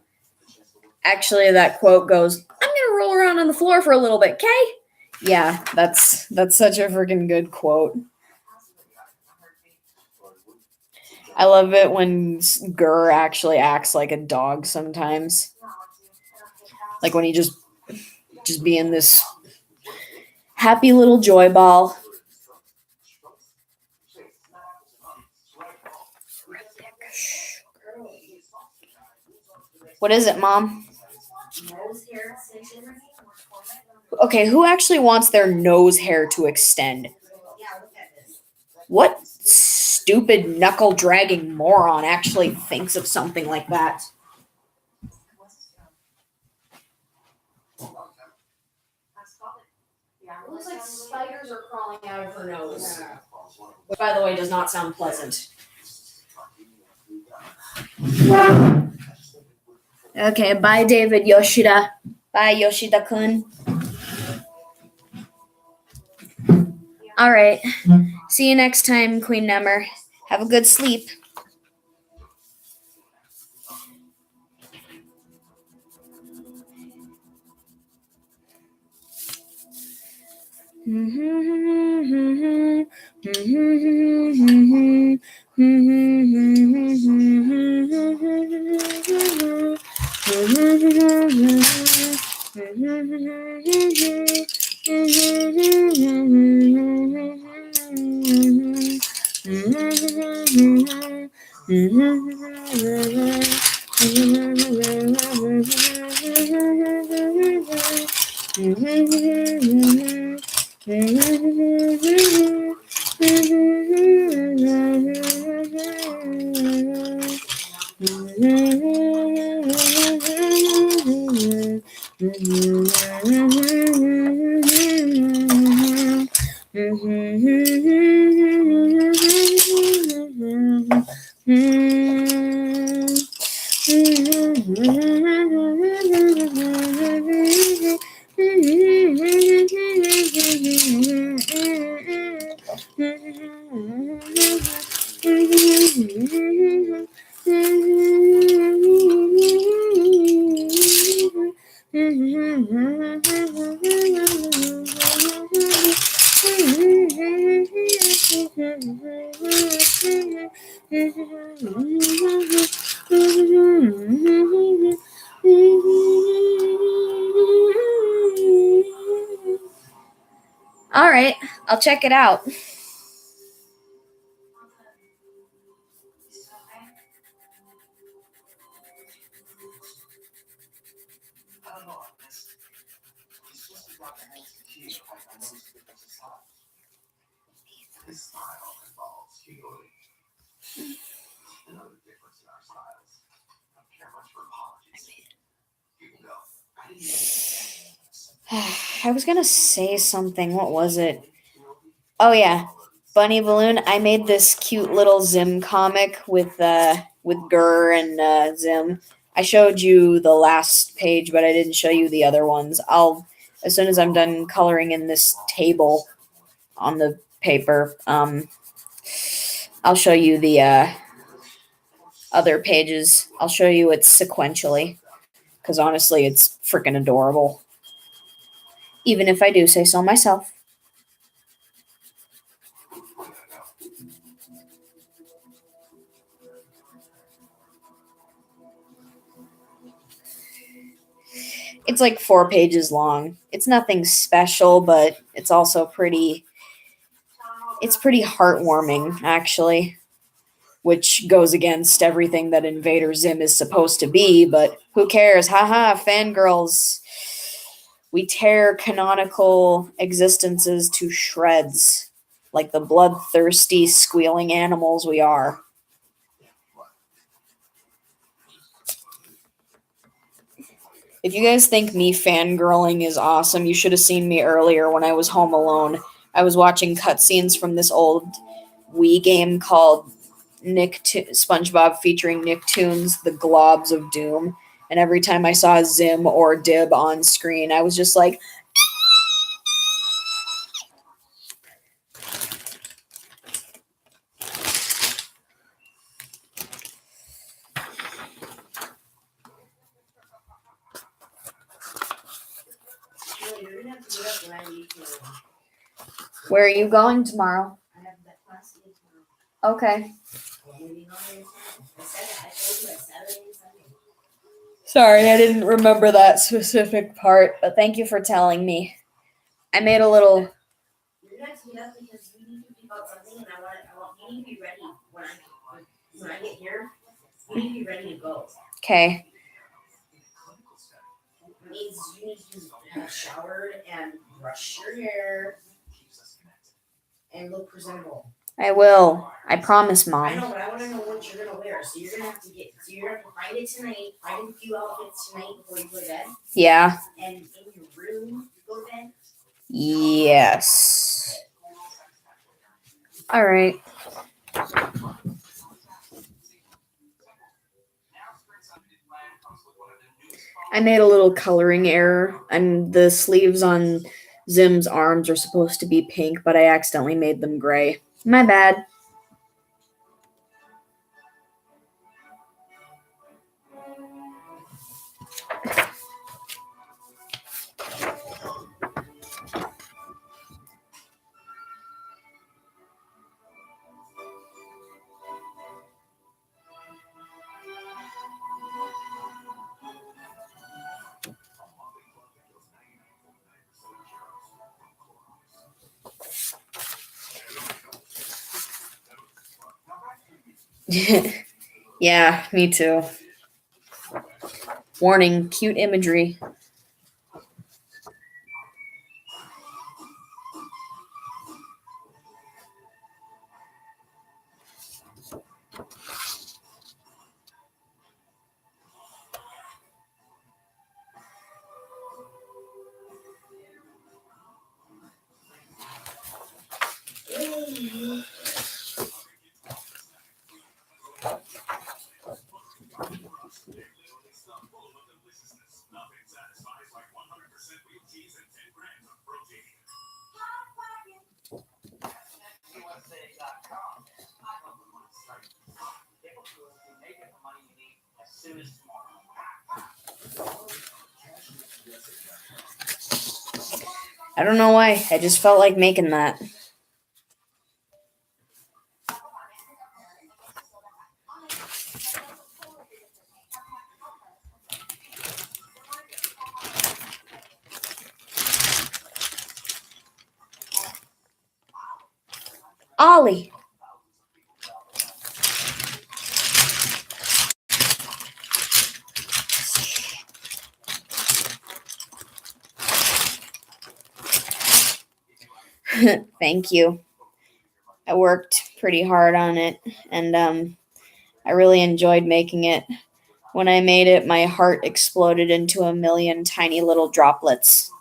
actually, that quote goes, "I'm gonna roll around on the floor for a little bit, okay?" Yeah, that's such a freaking good quote. I love it when Gur actually acts like a dog sometimes. Like when he just being this happy little joy ball. What is it, Mom? Nose hair extension. Okay, who actually wants their nose hair to extend? Yeah, look at this. What stupid knuckle dragging moron actually thinks of something like that? It looks like spiders are crawling out of her nose. Which, by the way, does not sound pleasant. Okay, bye, David Yoshida. Bye, Yoshida-kun. All right. See you next time, Queen Nemmer. Have a good sleep. All right, I'll check it out. I don't know. It's just about the hands of key. I noticed the difference in style. His style involves humility. Another difference in our styles. I don't care much for apologies. You can go. I didn't even I was gonna say something. What was it? Oh yeah, Bunny Balloon. I made this cute little Zim comic with Gur and Zim. I showed you the last page, but I didn't show you the other ones. As soon as I'm done coloring in this table on the paper, I'll show you the other pages. I'll show you it sequentially, because honestly, it's freaking adorable. even if I do say so myself. It's like 4 pages long. It's nothing special, but it's also pretty heartwarming, actually, which goes against everything that Invader Zim is supposed to be, but who cares? Haha, fangirls. We tear canonical existences to shreds, like the bloodthirsty, squealing animals we are. If you guys think me fangirling is awesome, you should have seen me earlier when I was home alone. I was watching cutscenes from this old Wii game called SpongeBob featuring Nicktoons, The Globs of Doom. And every time I saw Zim or Dib on screen, I was just like, You're gonna have to get up when I leave tomorrow. where are you going tomorrow? I have that class to get tomorrow. Okay. I'm leaving on Wednesday. I said that. I told you it's Saturday and Sunday. Sorry, I didn't remember that specific part, but thank you for telling me. I made a little. You're gonna have to get up because we need to be about something, and I want you to be ready when I get here. You need to be ready to go. Okay. It means you need to have showered and brush your hair and look presentable. I will. I promise, I Mom. know, but I want to know what you're gonna wear. So you're gonna have to find it tonight. Find a few outfits tonight before you go to bed. Yeah. And in your room, go to bed. Yes. All right. I made a little coloring error, and the sleeves on Zim's arms are supposed to be pink, but I accidentally made them gray. My bad. Yeah, me too. Warning, cute imagery. I don't know why. I just felt like making that. Ollie. Thank you. I worked pretty hard on it, and I really enjoyed making it. When I made it, my heart exploded into a million tiny little droplets.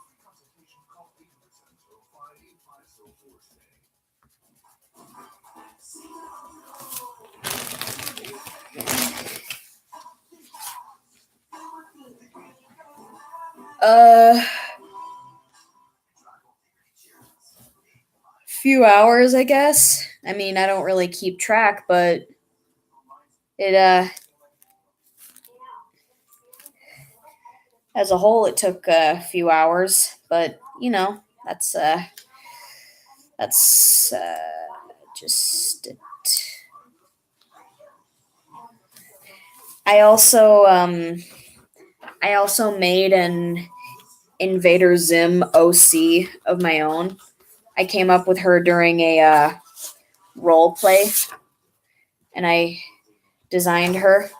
Few hours, I guess. I mean, I don't really keep track, but it as a whole it took a few hours, but you know, that's just it. I also made an Invader Zim OC of my own. I came up with her during a role play, and I designed her.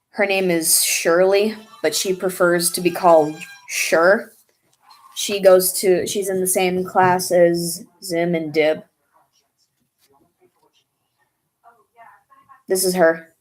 Her name is Shirley, but she prefers to be called Shur. She's in the same class as Zim and Dib. This is her.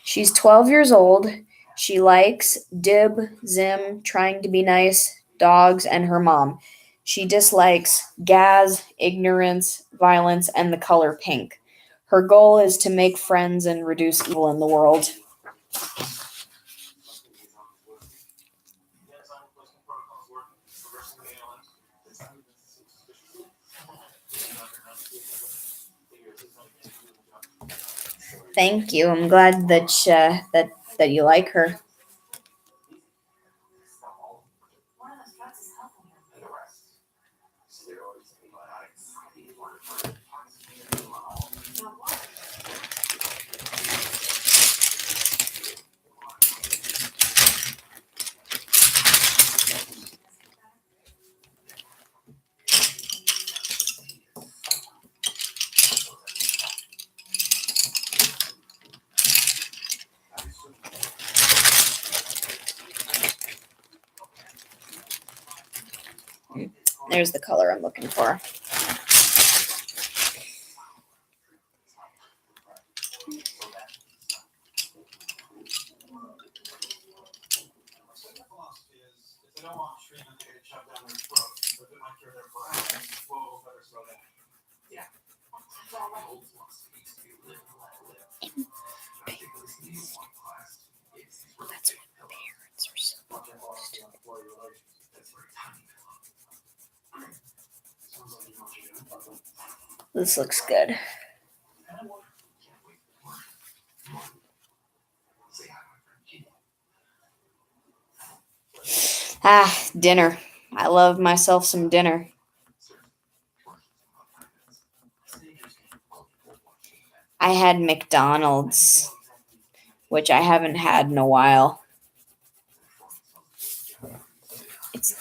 She's 12 years old. She likes Dib, Zim, trying to be nice, dogs, and her mom. She dislikes Gaz, ignorance, violence, and the color pink. Her goal is to make friends and reduce evil in the world. Thank you. I'm glad that you like her. One of those drugs is helping him. And the rest. Steroids, antibiotics, toxins, Now what? There's the color I'm looking for. The philosophy is, if they don't want treatment, they get shoved down their throat. But if it might cure their paralysis, whoa, better slow down. my old philosophy used to be live and let live. I think at least in this one class, it's these really big pillows. Parents are so Watch your philosophy on the floor of your relations. That's very tiny pillow. Sounds like you know what you're doing. This looks good. Can't wait for more. Say hi, my friend Kitty. Dinner. I love myself some dinner. I had McDonald's, which I haven't had in a while. It's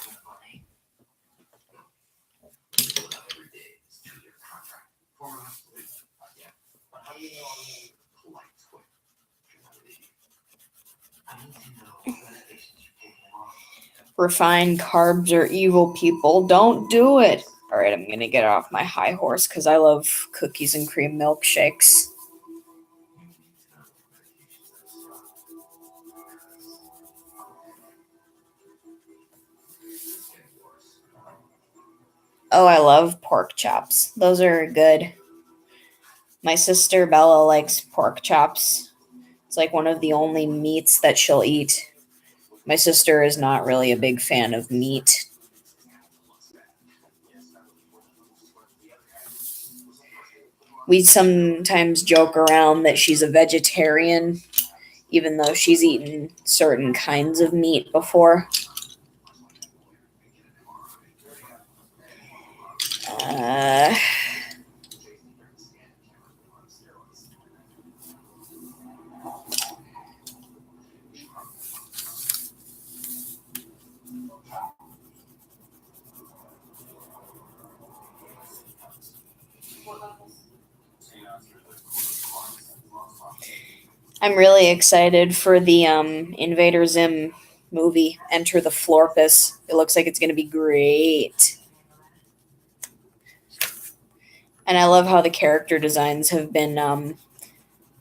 refined carbs are evil, people. Don't do it. All right, I'm going to get off my high horse because I love cookies and cream milkshakes. Oh, I love pork chops. Those are good. My sister Bella likes pork chops. It's like one of the only meats that she'll eat. My sister is not really a big fan of meat. We sometimes joke around that she's a vegetarian, even though she's eaten certain kinds of meat before. I'm really excited for the Invader Zim movie, Enter the Florpus. It looks like it's going to be great. And I love how the character designs have been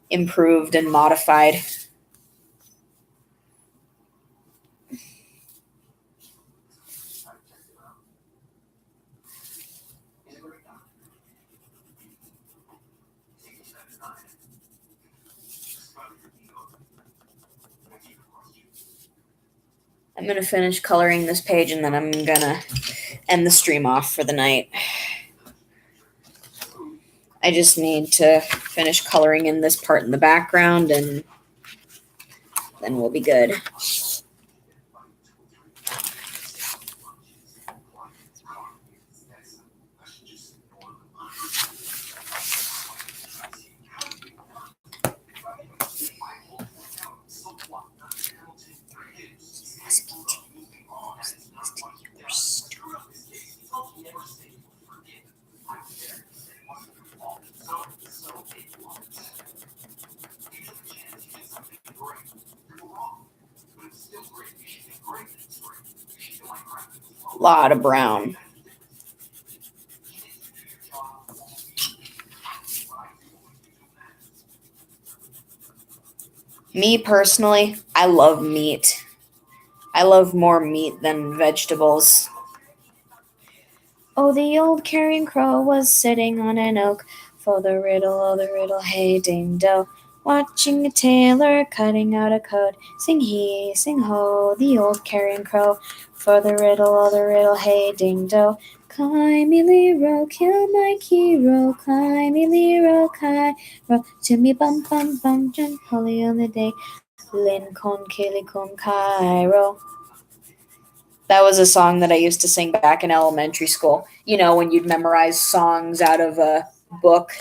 improved and modified. I'm going to finish coloring this page and then I'm going to end the stream off for the night. I just need to finish coloring in this part in the background and then we'll be good. Lot of brown. Me personally, I love meat. I love more meat than vegetables. Oh, the old carrion crow was sitting on an oak for the riddle, oh, the riddle, hey, ding, do. Watching a tailor cutting out a coat. Sing he, sing ho, the old carrion crow for the riddle, oh, the riddle, hey, ding, do. Climby Lero, kill my hero. Climby Lero, Cairo. Jimmy bum bum bum, jump holly on the day. Lincoln, Kilikon, Cairo. That was a song that I used to sing back in elementary school. You know, when you'd memorize songs out of a book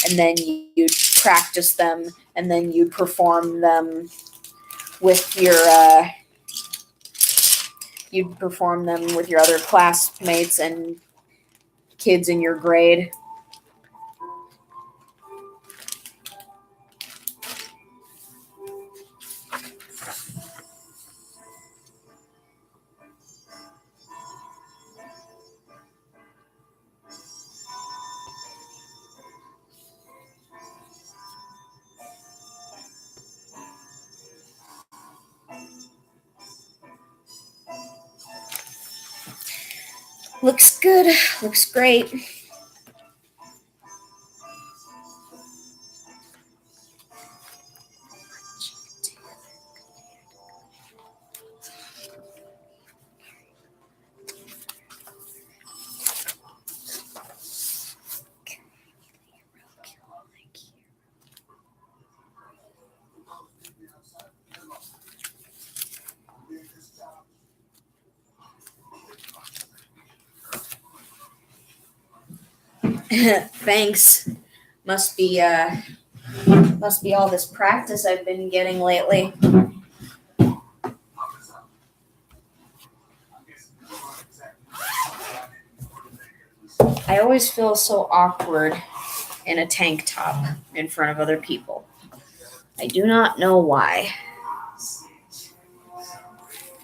and then you'd practice them and then you'd perform them with your other classmates and kids in your grade. Looks good. Looks great. Thanks. Must be all this practice I've been getting lately. I always feel so awkward in a tank top in front of other people. I do not know why.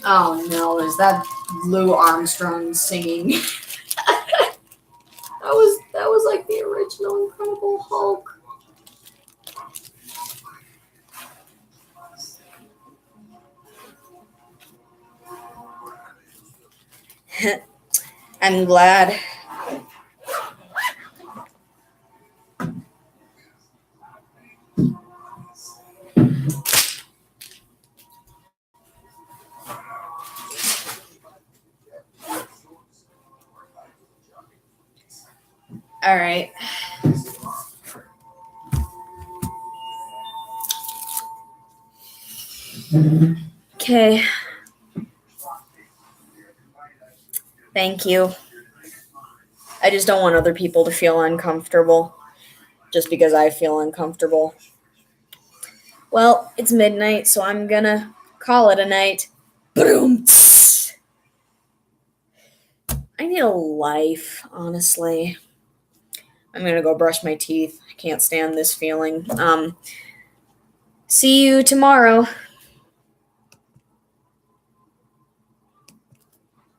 Oh no, is that Lou Armstrong singing? That was like the original Incredible Hulk. I'm glad. All right. Okay. Thank you. I just don't want other people to feel uncomfortable just because I feel uncomfortable. Well, it's midnight, so I'm gonna call it a night. Boom. I need a life, honestly. I'm gonna go brush my teeth. I can't stand this feeling. See you tomorrow.